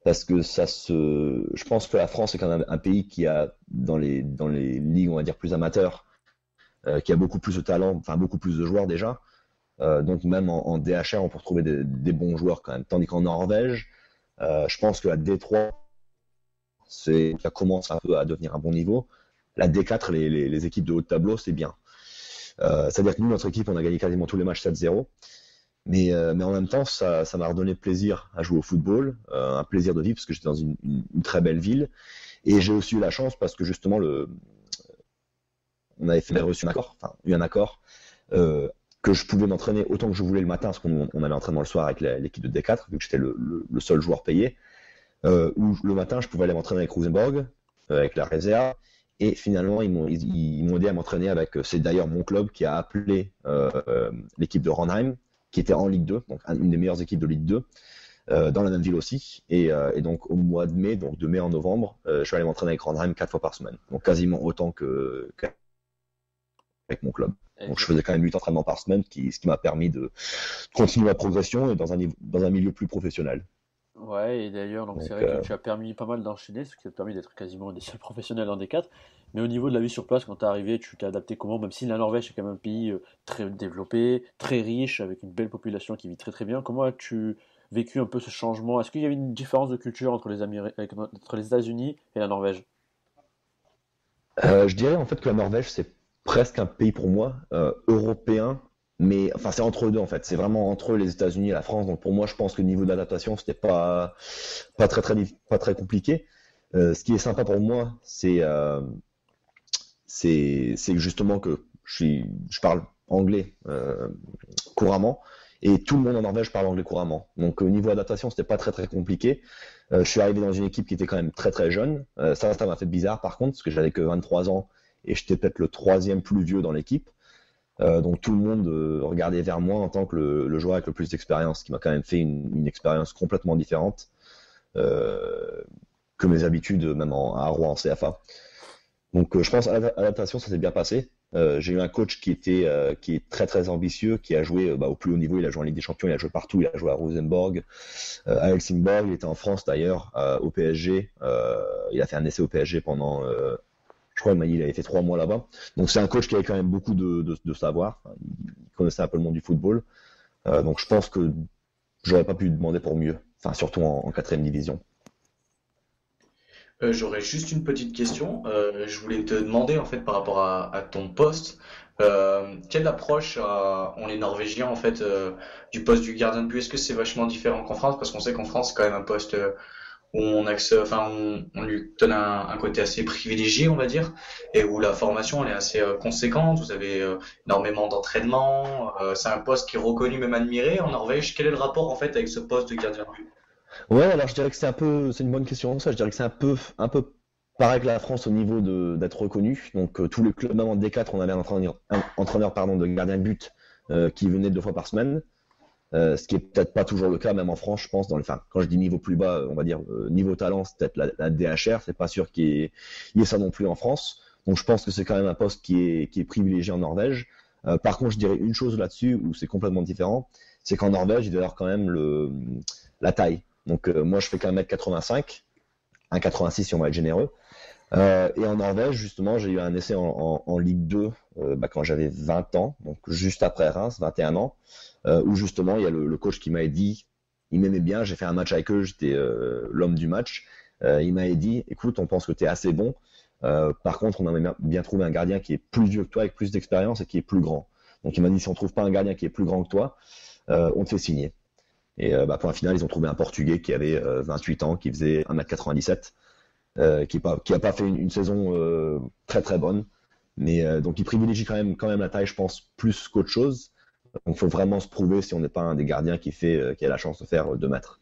S4: parce que je pense que la France est quand même un pays qui a, dans les ligues, on va dire, plus amateurs, qui a beaucoup plus de talent, enfin, beaucoup plus de joueurs déjà. Donc, même en DHR, on peut retrouver des bons joueurs quand même. Tandis qu'en Norvège, je pense que la D3, ça commence un peu à devenir un bon niveau. La D4, les équipes de haut de tableau, c'est bien. C'est-à-dire que nous, notre équipe, on a gagné quasiment tous les matchs 7-0. Mais en même temps, ça m'a redonné plaisir à jouer au football, un plaisir de vivre parce que j'étais dans une très belle ville. Et j'ai aussi eu la chance parce que justement, on avait reçu un accord que je pouvais m'entraîner autant que je voulais le matin parce qu'on avait entraînement le soir avec l'équipe de D4, vu que j'étais le seul joueur payé. Où le matin, je pouvais aller m'entraîner avec Rosenborg, avec la réserve. Et finalement, ils m'ont aidé à m'entraîner avec, c'est d'ailleurs mon club qui a appelé l'équipe de Ranheim, qui était en Ligue 2, donc une des meilleures équipes de Ligue 2, dans la même ville aussi. Et donc au mois de mai, donc de mai en novembre, je suis allé m'entraîner avec Ranheim 4 fois par semaine. Donc quasiment autant qu'avec mon club. Donc je faisais quand même 8 entraînements par semaine, ce qui m'a permis de continuer ma progression et dans un milieu plus professionnel.
S1: Ouais, et d'ailleurs, donc c'est vrai que tu as permis pas mal d'enchaîner, ce qui t'a permis d'être quasiment un des seuls professionnels en D4. Mais au niveau de la vie sur place, quand t'es arrivé, tu t'es adapté comment? Même si la Norvège est quand même un pays très développé, très riche, avec une belle population qui vit très très bien, comment as-tu vécu un peu ce changement? Est-ce qu'il y avait une différence de culture entre entre les États-Unis et la Norvège?
S4: Je dirais en fait que la Norvège, c'est presque un pays pour moi européen, mais enfin c'est entre deux en fait. C'est vraiment entre les États-Unis et la France. Donc pour moi, je pense que le niveau d'adaptation, c'était pas très compliqué. Ce qui est sympa pour moi, c'est justement que je parle anglais couramment et tout le monde en Norvège parle anglais couramment. Donc au niveau adaptation, c'était pas très très compliqué. Je suis arrivé dans une équipe qui était quand même très très jeune. Ça m'a fait bizarre par contre, parce que j'avais que 23 ans et j'étais peut-être le troisième plus vieux dans l'équipe. Donc tout le monde regardait vers moi en tant que le joueur avec le plus d'expérience, ce qui m'a quand même fait une expérience complètement différente que mes habitudes, même à Rouen en CFA. Donc je pense à l'adaptation, ça s'est bien passé. J'ai eu un coach qui est très très ambitieux, qui a joué au plus haut niveau. Il a joué en Ligue des Champions, il a joué partout, il a joué à Rosenborg, à Helsingborg, il était en France d'ailleurs, au PSG. Il a fait un essai au PSG pendant, je crois qu'il avait fait 3 mois là-bas. Donc c'est un coach qui avait quand même beaucoup de savoir. Il connaissait un peu le monde du football. Donc je pense que j'aurais pas pu demander pour mieux. Enfin surtout en 4e division.
S3: J'aurais juste une petite question. Je voulais te demander en fait par rapport à ton poste, quelle approche ont les Norvégiens en fait du poste du gardien de but? Est-ce que c'est vachement différent qu'en France? Parce qu'on sait qu'en France c'est quand même un poste où on lui donne un côté assez privilégié, on va dire, et où la formation elle est assez conséquente. Vous avez énormément d'entraînement. C'est un poste qui est reconnu, même admiré en Norvège. Quel est le rapport en fait avec ce poste de gardien de but?
S4: Ouais, alors je dirais que c'est une bonne question ça. Je dirais que c'est un peu pareil que la France au niveau d'être reconnu. Donc tous les clubs, même en D4, on avait un entraîneur de gardien de but qui venait 2 fois par semaine. Ce qui est peut-être pas toujours le cas, même en France, je pense. Quand je dis niveau plus bas, on va dire niveau talent, c'est peut-être la DHR. C'est pas sûr qu'il y ait ça non plus en France. Donc je pense que c'est quand même un poste qui est privilégié en Norvège. Par contre, je dirais une chose là-dessus où c'est complètement différent, c'est qu'en Norvège, il doit y avoir quand même la taille. Donc moi, je fais qu'un mètre 85, 1,86 si on va être généreux. Et en Norvège, justement, j'ai eu un essai en Ligue 2 quand j'avais 20 ans, donc juste après Reims, 21 ans, où justement, il y a le coach qui m'avait dit, il m'aimait bien, j'ai fait un match avec eux, j'étais l'homme du match. Il m'avait dit, écoute, on pense que tu es assez bon. Par contre, on aimerait bien trouver un gardien qui est plus vieux que toi, avec plus d'expérience et qui est plus grand. Donc il m'a dit, si on trouve pas un gardien qui est plus grand que toi, on te fait signer. Et pour la finale, ils ont trouvé un Portugais qui avait 28 ans, qui faisait 1,97 m, qui a pas fait une saison très très bonne. Mais donc il privilégie quand même la taille, je pense, plus qu'autre chose. Donc il faut vraiment se prouver si on n'est pas un des gardiens qui a la chance de faire 2 mètres.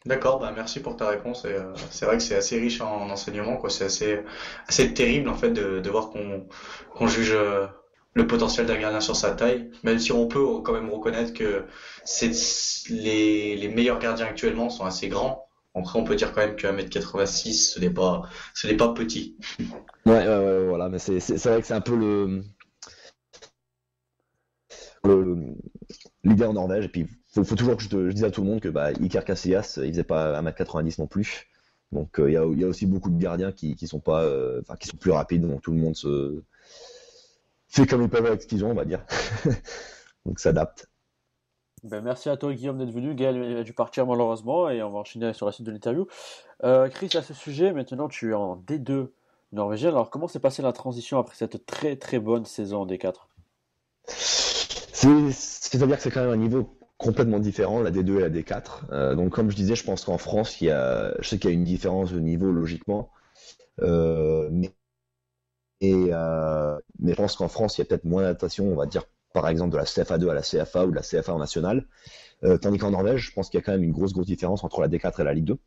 S3: D'accord, bah merci pour ta réponse. Et, c'est vrai que c'est assez riche en enseignements, quoi. C'est assez terrible en fait de voir qu'on juge le potentiel d'un gardien sur sa taille, même si on peut quand même reconnaître que les meilleurs gardiens actuellement sont assez grands. Après, on peut dire quand même qu'un mètre 86, ce n'est pas petit.
S4: Ouais, voilà, mais c'est vrai que c'est un peu l'idée en Norvège. Et puis, faut toujours que je dise à tout le monde que Iker Casillas, il faisait pas 1,90 m non plus. Donc, il y a aussi beaucoup de gardiens qui sont pas, qui sont plus rapides. Donc, tout le monde se fait comme ils peuvent avec ce qu'ils ont, on va dire. Donc, s'adapte.
S1: Ben, merci à toi Guillaume d'être venu. Gaël a dû partir malheureusement et on va enchaîner sur la suite de l'interview. Chris, à ce sujet, maintenant tu es en D2 norvégien. Alors comment s'est passée la transition après cette très très bonne saison en D4?
S4: C'est-à-dire que c'est quand même un niveau complètement différent, la D2 et la D4. Donc comme je disais, je pense qu'en France, je sais qu'il y a une différence de niveau logiquement, mais mais je pense qu'en France, il y a peut-être moins d'adaptation, on va dire par exemple de la CFA2 à la CFA ou de la CFA en national. Tandis qu'en Norvège, je pense qu'il y a quand même une grosse différence entre la D4 et la Ligue 2.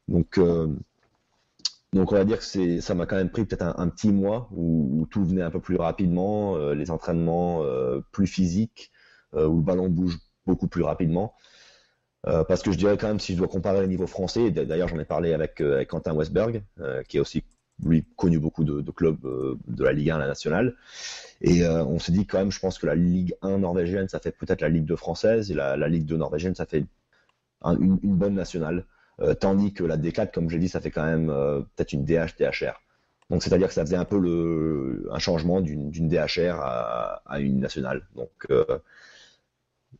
S4: Donc, euh, donc on va dire que ça m'a quand même pris peut-être un petit mois où tout venait un peu plus rapidement, les entraînements plus physiques, où le ballon bouge beaucoup plus rapidement. Parce que je dirais quand même, si je dois comparer le niveau français, d'ailleurs j'en ai parlé avec Quentin Westberg, qui est aussi lui connu beaucoup de clubs de la Ligue 1 à la nationale. Et on s'est dit quand même, je pense que la Ligue 1 norvégienne, ça fait peut-être la Ligue 2 française, et la Ligue 2 norvégienne, ça fait une bonne nationale. Tandis que la D4, comme je l'ai dit, ça fait quand même peut-être une DH-DHR. Donc c'est-à-dire que ça faisait un peu un changement d'une DHR à une nationale. Donc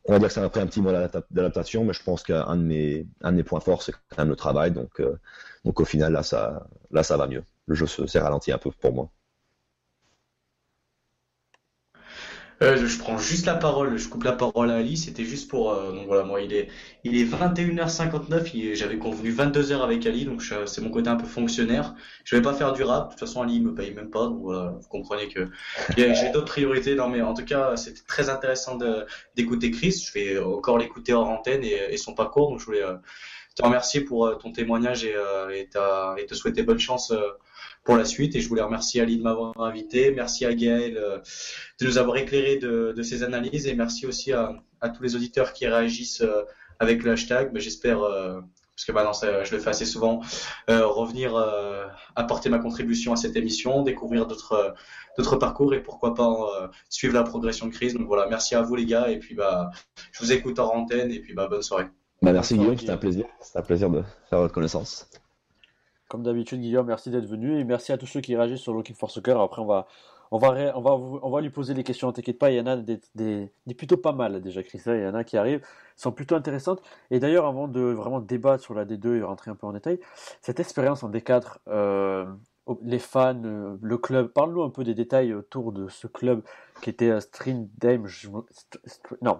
S4: on va dire que ça m'a pris un petit mois d'adaptation, mais je pense qu'un de mes points forts, c'est quand même le travail. Donc au final, là, ça va mieux. Le jeu s'est ralenti un peu pour moi.
S3: Je prends juste la parole, je coupe la parole à Ali, c'était juste pour... donc voilà, moi il est 21h59, j'avais convenu 22h avec Ali, donc c'est mon côté un peu fonctionnaire. Je vais pas faire du rap, de toute façon Ali il me paye même pas, donc voilà, vous comprenez que j'ai d'autres priorités. Non mais en tout cas, c'était très intéressant d'écouter Chris, je vais encore l'écouter hors antenne et son parcours, donc je voulais te remercier pour ton témoignage et te souhaiter bonne chance pour la suite. Et je voulais remercier Ali de m'avoir invité. Merci à Gaël de nous avoir éclairé de ses analyses. Et merci aussi à tous les auditeurs qui réagissent avec le hashtag. Mais j'espère, parce que maintenant je le fais assez souvent, revenir apporter ma contribution à cette émission, découvrir d'autres parcours et pourquoi pas suivre la progression de Chris. Donc voilà, merci à vous les gars. Et puis je vous écoute en antenne. Et puis bonne soirée.
S4: Merci Guillaume, c'était un plaisir. C'était un plaisir de faire votre connaissance.
S1: Comme d'habitude, Guillaume, merci d'être venu et merci à tous ceux qui réagissent sur Looking for Soccer. Après, on va lui poser les questions, t'inquiète pas, il y en a des plutôt pas mal déjà, Chris. Là, il y en a qui arrivent, sont plutôt intéressantes. Et d'ailleurs, avant de vraiment débattre sur la D2 et rentrer un peu en détail, cette expérience en D4, les fans, le club, parle-nous un peu des détails autour de ce club qui était Strindheim,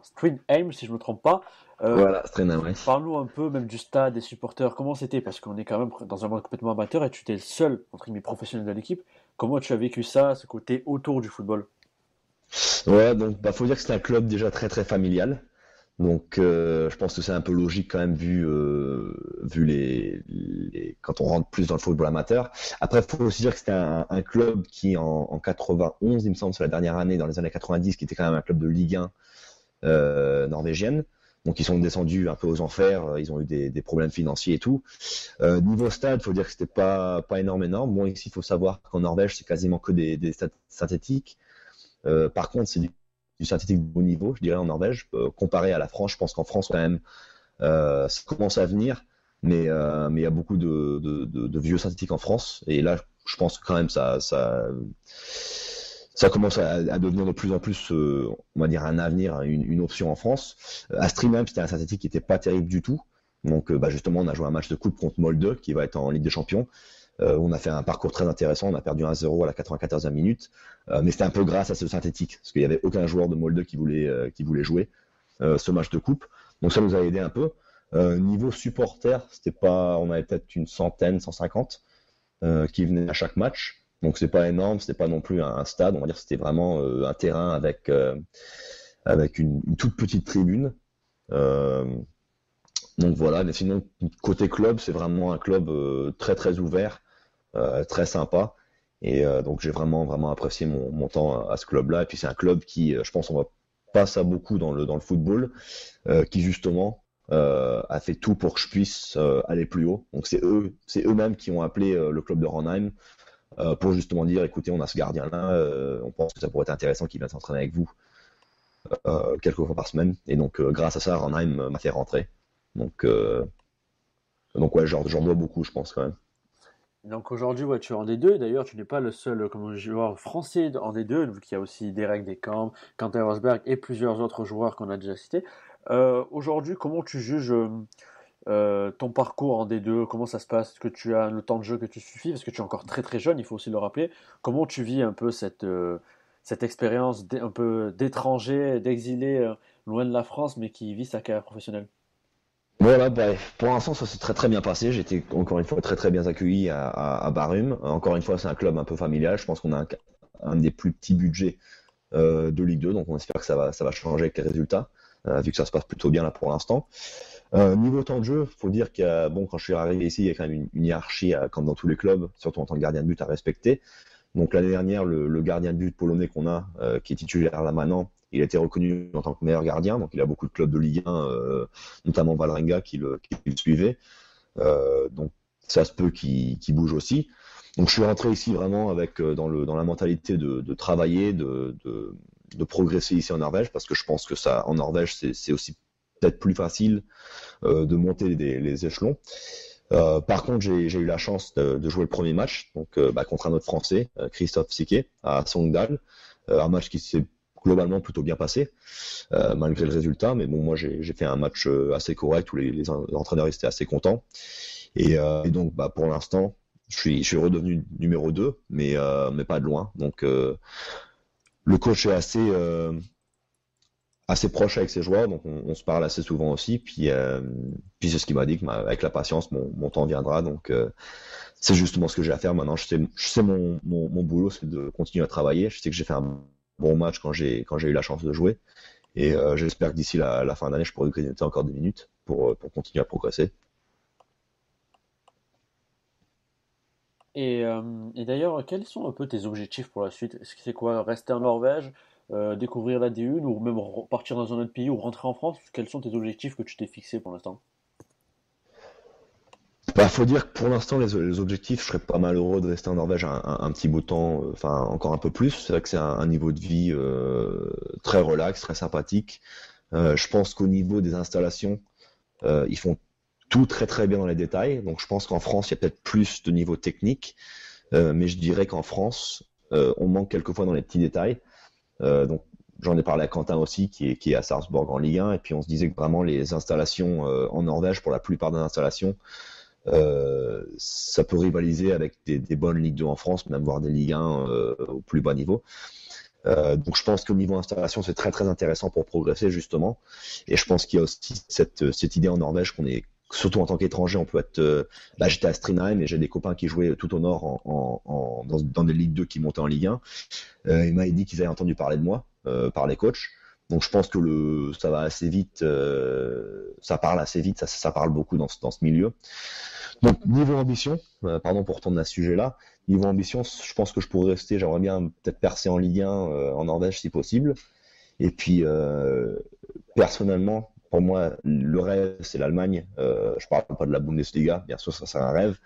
S1: Strindheim si je ne me trompe pas.
S4: Voilà, Strindheim, ouais.
S1: Parle-nous un peu même du stade, des supporters, comment c'était, parce qu'on est quand même dans un monde complètement amateur et tu étais le seul, entre guillemets, professionnel de l'équipe. Comment tu as vécu ça, ce côté autour du football?
S4: Ouais, donc faut dire que c'est un club déjà très très familial. Donc je pense que c'est un peu logique quand même vu quand on rentre plus dans le football amateur. Après, il faut aussi dire que c'était un club qui en 91, il me semble, c'est la dernière année, dans les années 90, qui était quand même un club de Ligue 1 norvégienne. Donc ils sont descendus un peu aux enfers, ils ont eu des problèmes financiers et tout. Niveau stade, faut dire que c'était pas énorme. Bon, ici, il faut savoir qu'en Norvège, c'est quasiment que des stades synthétiques. Par contre, c'est du synthétique de haut niveau, je dirais, en Norvège. Comparé à la France, je pense qu'en France, quand même, ça commence à venir, mais il y a beaucoup de vieux synthétiques en France. Et là, je pense que quand même, ça commence à devenir de plus en plus, on va dire, un avenir, une option en France. À Strindheim, c'était un synthétique qui n'était pas terrible du tout. Donc, justement, on a joué un match de coupe contre Molde, qui va être en Ligue des Champions. On a fait un parcours très intéressant. On a perdu 1-0 à la 94e minute. Mais c'était un peu grâce à ce synthétique, parce qu'il n'y avait aucun joueur de Molde qui voulait jouer ce match de coupe. Donc, ça nous a aidé un peu. Niveau supporter, on avait peut-être une centaine, 150 qui venaient à chaque match. Donc c'est pas énorme, c'était pas non plus un stade, on va dire que c'était vraiment un terrain avec une toute petite tribune. Donc voilà, mais sinon côté club, c'est vraiment un club très très ouvert, très sympa. Et donc j'ai vraiment apprécié mon temps à ce club-là. Et puis c'est un club qui, je pense, on va pas ça beaucoup dans le football, qui justement a fait tout pour que je puisse aller plus haut. Donc c'est eux-mêmes qui ont appelé le club de Ranheim. Pour justement dire, écoutez, on a ce gardien-là, on pense que ça pourrait être intéressant qu'il vienne s'entraîner avec vous quelques fois par semaine. Et donc, grâce à ça, Ranheim m'a fait rentrer. Donc ouais, j'en dois beaucoup, je pense, quand même.
S1: Donc aujourd'hui, ouais, tu es en D2, et d'ailleurs tu n'es pas le seul joueur français en D2, vu qu'il y a aussi Derek Descamps, Quentin Rosberg et plusieurs autres joueurs qu'on a déjà cités. Aujourd'hui, comment tu juges ton parcours en D2? Comment ça se passe? Est-ce que tu as le temps de jeu que tu suffis? Parce que tu es encore très très jeune, il faut aussi le rappeler. Comment tu vis un peu cette expérience un peu d'étranger, d'exilé loin de la France, mais qui vit sa carrière professionnelle?
S4: Voilà, bref, pour l'instant, ça s'est très très bien passé. J'ai été encore une fois très très bien accueilli à Barum. Encore une fois, c'est un club un peu familial. Je pense qu'on a un des plus petits budgets de Ligue 2, donc on espère que ça va changer avec les résultats, vu que ça se passe plutôt bien là pour l'instant. Niveau temps de jeu, faut dire bon, quand je suis arrivé ici, il y a quand même une hiérarchie, comme dans tous les clubs, surtout en tant que gardien de but à respecter. Donc l'année dernière, le gardien de but polonais qu'on a, qui est titulaire là maintenant, il a été reconnu en tant que meilleur gardien. Donc il a beaucoup de clubs de Ligue 1, notamment Vålerenga, qui le suivait. Donc ça se peut qu'il bouge aussi. Donc je suis rentré ici vraiment avec dans la mentalité de travailler, de progresser ici en Norvège, parce que je pense que ça, en Norvège, c'est aussi peut-être plus facile de monter les échelons. Par contre, j'ai eu la chance de jouer le premier match, donc contre un autre Français, Christophe Siquet, à Sogndal, un match qui s'est globalement plutôt bien passé, malgré le résultat. Mais bon, moi j'ai fait un match assez correct où les entraîneurs étaient assez contents. Et donc, pour l'instant, je suis redevenu numéro 2, mais pas de loin. Donc, le coach est assez proche avec ses joueurs, donc on se parle assez souvent aussi. Puis c'est ce qu'il m'a dit, avec la patience, mon temps viendra. Donc, c'est justement ce que j'ai à faire maintenant. Je sais mon boulot, c'est de continuer à travailler. Je sais que j'ai fait un bon match quand j'ai eu la chance de jouer. Et j'espère que d'ici la fin d'année, je pourrai grignoter encore des minutes pour continuer à progresser.
S1: Et d'ailleurs, quels sont un peu tes objectifs pour la suite? Est-ce que c'est quoi? Rester en Norvège, découvrir la D1 ou même partir dans un autre pays ou rentrer en France? Quels sont tes objectifs que tu t'es fixés pour l'instant?
S4: Faut dire que pour l'instant, les objectifs, je serais pas malheureux de rester en Norvège un petit bout de temps, enfin encore un peu plus. C'est vrai que c'est un niveau de vie très relax, très sympathique. Je pense qu'au niveau des installations, ils font tout très très bien dans les détails. Donc je pense qu'en France, il y a peut-être plus de niveau technique, mais je dirais qu'en France, on manque quelquefois dans les petits détails. Donc j'en ai parlé à Quentin aussi, qui est à Sarpsborg en Ligue 1, et puis on se disait que vraiment les installations en Norvège, pour la plupart des installations, ça peut rivaliser avec des bonnes Ligue 2 en France, même voire des Ligue 1 au plus bas niveau. Donc je pense qu'au niveau installation, c'est très très intéressant pour progresser justement. Et je pense qu'il y a aussi cette idée en Norvège qu'on est, surtout en tant qu'étranger, on peut être. J'étais à Strindheim et j'ai des copains qui jouaient tout au nord dans des Ligue 2 qui montaient en Ligue 1. Ils m'avaient dit qu'ils avaient entendu parler de moi par les coachs. Donc je pense que ça va assez vite, ça parle assez vite, ça parle beaucoup dans ce milieu. Donc niveau ambition, pardon pour retourner à ce sujet-là, niveau ambition, je pense que je pourrais rester, j'aimerais bien peut-être percer en Ligue 1 en Norvège si possible. Et puis personnellement, pour moi, le rêve c'est l'Allemagne. Je parle pas de la Bundesliga, bien sûr ça c'est un rêve,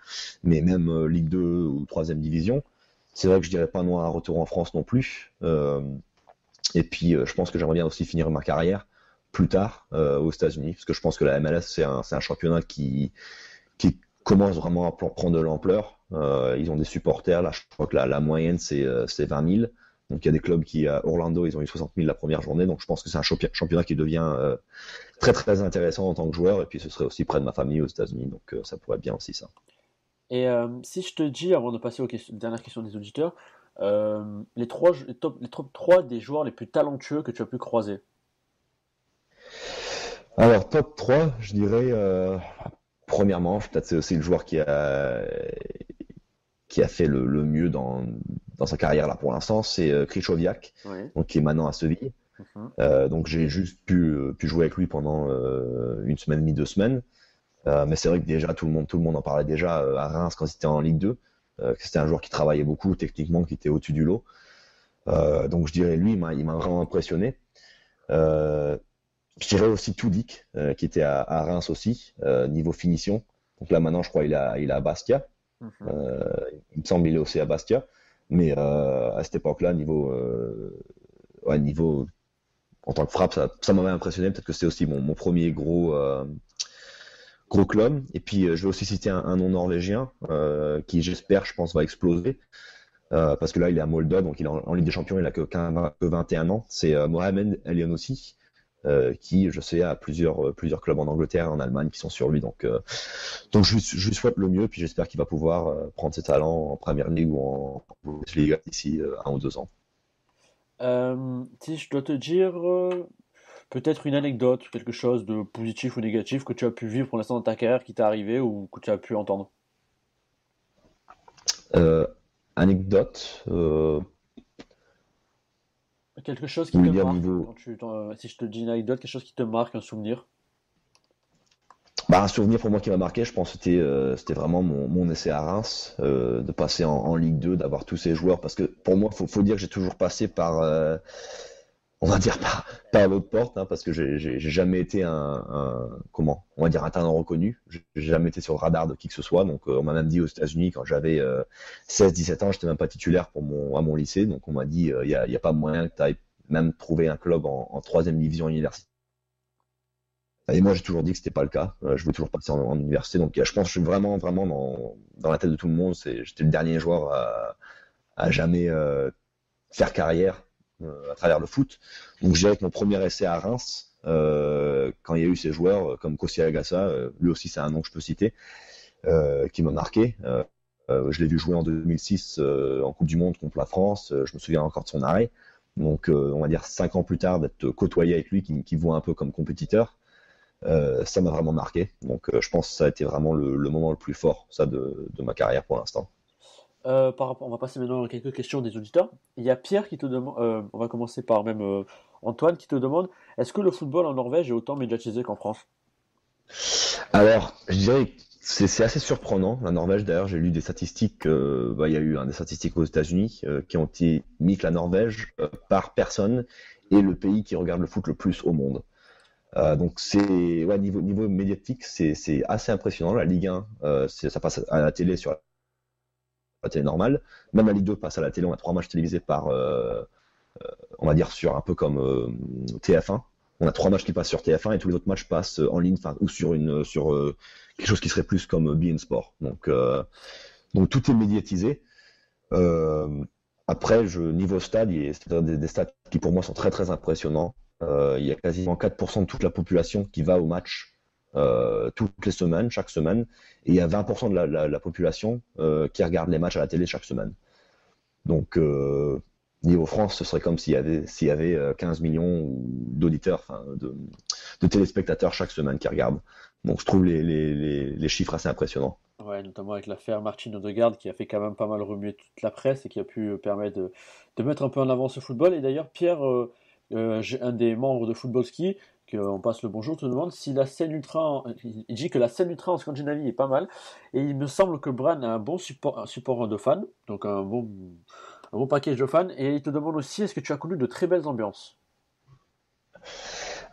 S4: mais même Ligue 2 ou 3e division. C'est vrai que je dirais pas non à un retour en France non plus. Et puis je pense que j'aimerais bien aussi finir ma carrière plus tard aux États-Unis, parce que je pense que la MLS c'est un championnat qui commence vraiment à prendre de l'ampleur. Ils ont des supporters, là je crois que la moyenne c'est 20 000. Donc il y a des clubs à Orlando, ils ont eu 60 000 la première journée, donc je pense que c'est un championnat qui devient très très intéressant en tant que joueur, et puis ce serait aussi près de ma famille aux États-Unis, donc ça pourrait être bien aussi ça.
S1: Et si je te dis, avant de passer aux dernières questions des auditeurs, les top 3 des joueurs les plus talentueux que tu as pu croiser.
S4: Alors top 3, je dirais premièrement, peut-être c'est aussi le joueur qui a fait le mieux dans sa carrière là pour l'instant, c'est Krychowiak,
S1: Oui.
S4: donc qui est maintenant à Seville. Donc j'ai juste pu jouer avec lui pendant une semaine et demie, 2 semaines. Mais c'est vrai que déjà tout le monde en parlait déjà à Reims quand c'était en Ligue 2. Que c'était un joueur qui travaillait beaucoup techniquement, qui était au-dessus du lot. Donc je dirais lui, il m'a vraiment impressionné. Je dirais aussi Tudik, qui était à Reims aussi, niveau finition. Donc là maintenant je crois il est à Bastia. Il me semble qu'il est aussi à Bastia. Mais à cette époque-là, niveau en tant que frappe, ça m'avait impressionné. Peut-être que c'est aussi mon premier gros club. Et puis je vais aussi citer un nom norvégien qui j'espère, je pense, va exploser. Parce que là il est à Molde, donc il est en Ligue des Champions, il a que 21 ans. C'est Mohamed Elionossi, qui, je sais, a plusieurs clubs en Angleterre et en Allemagne qui sont sur lui. Donc je lui souhaite le mieux, puis j'espère qu'il va pouvoir prendre ses talents en Premier League ou en Bundesliga d'ici 1 ou 2 ans.
S1: Si je dois te dire peut-être une anecdote, quelque chose de positif ou négatif que tu as pu vivre pour l'instant dans ta carrière qui t'est arrivé ou que tu as pu entendre.
S4: Euh, Anecdote,
S1: Quelque chose qui
S4: vous
S1: te
S4: voulez dire
S1: marque
S4: niveau.
S1: quand si je te dis une anecdote, quelque chose qui te marque, un souvenir.
S4: Bah, un souvenir pour moi qui m'a marqué, je pense que c'était vraiment mon essai à Reims, de passer en Ligue 2, d'avoir tous ces joueurs. Parce que pour moi, faut dire que j'ai toujours passé par, on va dire par l'autre porte, hein, parce que j'ai jamais été comment, on va dire un talent reconnu. J'ai jamais été sur le radar de qui que ce soit. Donc on m'a même dit aux États-Unis quand j'avais 16-17 ans, j'étais même pas titulaire à mon lycée. Donc on m'a dit y a pas moyen que tu ailles même trouver un club en troisième division universitaire. Et moi, j'ai toujours dit que c'était pas le cas. Je voulais toujours passer en université. Donc, je pense que je suis vraiment dans la tête de tout le monde. J'étais le dernier joueur à jamais faire carrière à travers le foot. Donc, je dirais que mon premier essai à Reims, quand il y a eu ces joueurs comme Kossi Agassa, lui aussi, c'est un nom que je peux citer, qui m'a marqué. Je l'ai vu jouer en 2006 en Coupe du Monde contre la France. Je me souviens encore de son arrêt. Donc, on va dire 5 ans plus tard, d'être côtoyé avec lui, qui voit un peu comme compétiteur. Ça m'a vraiment marqué. Donc, je pense que ça a été vraiment le moment le plus fort, ça, de ma carrière pour l'instant.
S1: On va passer maintenant à quelques questions des auditeurs. Il y a Pierre qui te demande, on va commencer par même Antoine qui te demande, est-ce que le football en Norvège est autant médiatisé qu'en France?
S4: Alors, je dirais que c'est assez surprenant. La Norvège, d'ailleurs, j'ai lu des statistiques. Il y a eu des statistiques aux États-Unis qui ont été mis que la Norvège, par personne, est le pays qui regarde le foot le plus au monde. Donc niveau médiatique, c'est assez impressionnant. La Ligue 1, ça passe à la télé sur la télé normale. Même la Ligue 2 passe à la télé. On a 3 matchs télévisés on va dire sur un peu comme TF1. On a 3 matchs qui passent sur TF1 et tous les autres matchs passent en ligne, enfin, ou sur quelque chose qui serait plus comme beIN Sport. Donc tout est médiatisé. Après, niveau stade, c'est des stats qui pour moi sont très très impressionnants. Il y a quasiment 4% de toute la population qui va au match toutes les semaines, chaque semaine, et il y a 20% de la population qui regarde les matchs à la télé chaque semaine. Donc, niveau France, ce serait comme s'il y avait 15 millions d'auditeurs, enfin, de téléspectateurs chaque semaine qui regardent. Donc, je trouve les chiffres assez impressionnants.
S1: Ouais, notamment avec l'affaire Martin Odegaard qui a fait quand même pas mal remuer toute la presse et qui a pu permettre de mettre un peu en avant ce football. Et d'ailleurs, Pierre, un des membres de Football Ski, qu'on passe le bonjour, te demande si la scène ultra. Il dit que la scène ultra en Scandinavie est pas mal. Et il me semble que Bran a un support de fans, donc un bon package de fans. Et il te demande aussi est-ce que tu as connu de très belles ambiances?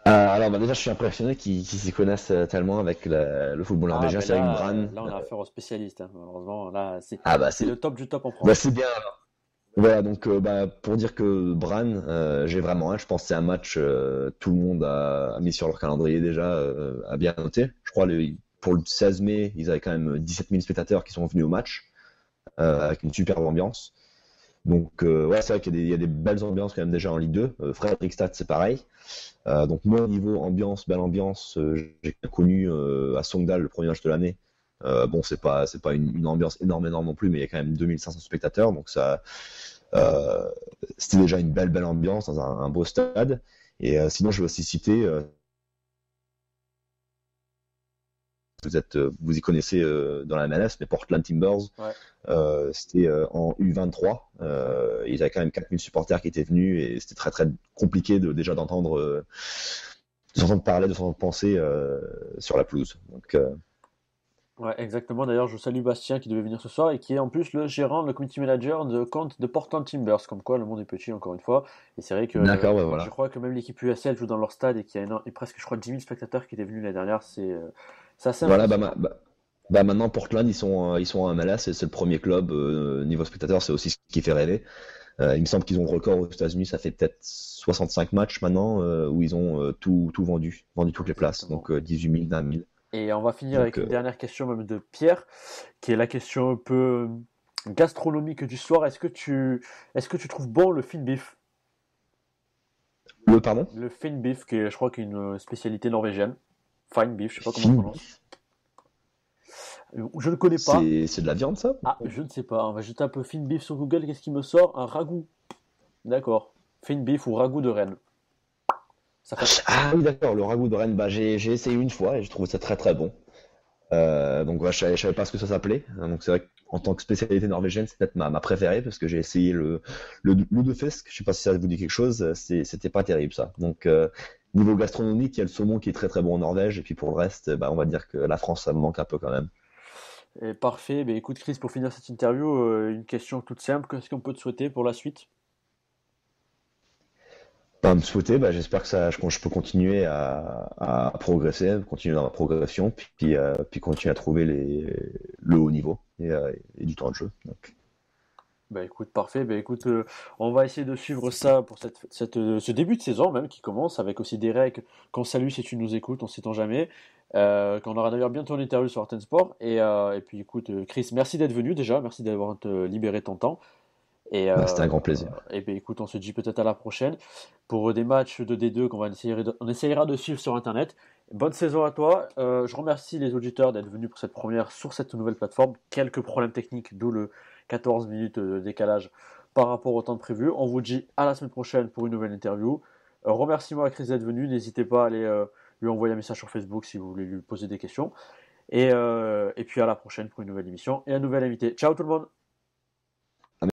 S4: Alors, déjà, je suis impressionné qu'ils s'y connaissent tellement avec le football
S1: Ah,
S4: norvégien.
S1: ben
S4: C'est vrai que
S1: là,
S4: Bran.
S1: là, on a affaire aux spécialistes, hein. Malheureusement, là,
S4: Ah bah
S1: c'est le top du top en
S4: bah,
S1: France.
S4: c'est bien. Voilà, donc pour dire que Bran, j'ai vraiment hâte. Je pense que c'est un match tout le monde a mis sur leur calendrier déjà, a bien noté. Je crois pour le 16 mai, ils avaient quand même 17 000 spectateurs qui sont venus au match, avec une superbe ambiance. Donc ouais, c'est vrai qu'il y a des belles ambiances quand même déjà en Ligue 2. Fredrikstad, c'est pareil. Donc moi, niveau ambiance, belle ambiance, j'ai connu à Sogndal le premier match de l'année. Bon, c'est pas une ambiance énorme non plus, mais il y a quand même 2500 spectateurs, donc ça, euh, c'était déjà une belle ambiance dans un beau stade. Et sinon, je vais aussi citer, vous y connaissez dans la MLS, mais Portland Timbers,
S1: Ouais.
S4: c'était en U23. Ils avaient quand même 4000 supporters qui étaient venus et c'était très très compliqué déjà d'entendre parler, de s'entendre penser sur la pelouse. Donc,
S1: Ouais, exactement. D'ailleurs, je salue Bastien qui devait venir ce soir et qui est en plus le gérant, le community manager de compte de Portland Timbers. Comme quoi, le monde est petit, encore une fois. Et c'est vrai que
S4: d'accord, ouais,
S1: je
S4: voilà.
S1: crois que même l'équipe USL joue dans leur stade et qu'il y a presque, je crois, 10 000 spectateurs qui étaient venus l'année dernière. C'est assez
S4: Voilà,
S1: impressionnant.
S4: maintenant Portland, ils sont en MLS et c'est le premier club niveau spectateur, c'est aussi ce qui fait rêver. Il me semble qu'ils ont le record aux États-Unis, ça fait peut-être 65 matchs maintenant où ils ont tout vendu toutes les places,
S1: Exactement.
S4: donc 18 000, 20 000.
S1: Et on va finir avec
S4: Donc,
S1: une dernière question même de Pierre, qui est la question un peu gastronomique du soir. Est-ce que tu trouves bon le fil beef?
S4: Le pardon?
S1: Le Fine Beef, qui est, je crois, une spécialité norvégienne. Fine Beef, je sais pas comment on prononce. Je ne connais pas.
S4: C'est de la viande, ça?
S1: Ah, je ne sais pas. Je tape Fine Beef sur Google, qu'est-ce qui me sort? Un ragoût. D'accord. Fine Beef ou ragoût de Rennes. Ça fait...
S4: Ah oui, d'accord, le ragoût de Rennes, bah, j'ai essayé une fois et j'ai trouvé ça très très bon. Donc ouais, je savais pas ce que ça s'appelait. Donc c'est vrai qu'en tant que spécialité norvégienne, c'est peut-être ma préférée parce que j'ai essayé le lutefisk. Je sais pas si ça vous dit quelque chose. C'était pas terrible ça. Donc niveau gastronomique, il y a le saumon qui est très très bon en Norvège et puis pour le reste, bah, on va dire que la France, ça me manque un peu quand même.
S1: Et parfait. Ben, écoute, Chris, pour finir cette interview, une question toute simple. Qu'est-ce qu'on peut te souhaiter pour la suite?
S4: Bah, me souhaiter, bah, j'espère que je peux continuer à progresser, continuer dans ma progression, puis continuer à trouver le haut niveau et du temps de jeu. Donc.
S1: Bah écoute, parfait. Bah écoute, on va essayer de suivre ça pour ce début de saison même qui commence avec aussi des règles qu'on salue si tu nous écoutes, on ne sait jamais. Qu'on aura d'ailleurs bientôt une interview sur Arte Sport. Et puis écoute, Chris, merci d'être venu déjà, merci d'avoir libéré ton temps.
S4: Bah, c'était un grand plaisir.
S1: Et ben écoute, on se dit peut-être à la prochaine pour des matchs de D2 on essayera de suivre sur Internet. Bonne saison à toi. Je remercie les auditeurs d'être venus pour cette première sur cette nouvelle plateforme. Quelques problèmes techniques, d'où le 14 minutes de décalage par rapport au temps de prévu. On vous dit à la semaine prochaine pour une nouvelle interview. Remercie-moi à Chris d'être venu. N'hésitez pas à aller lui envoyer un message sur Facebook si vous voulez lui poser des questions. Et puis à la prochaine pour une nouvelle émission et un nouvel invité. Ciao tout le monde!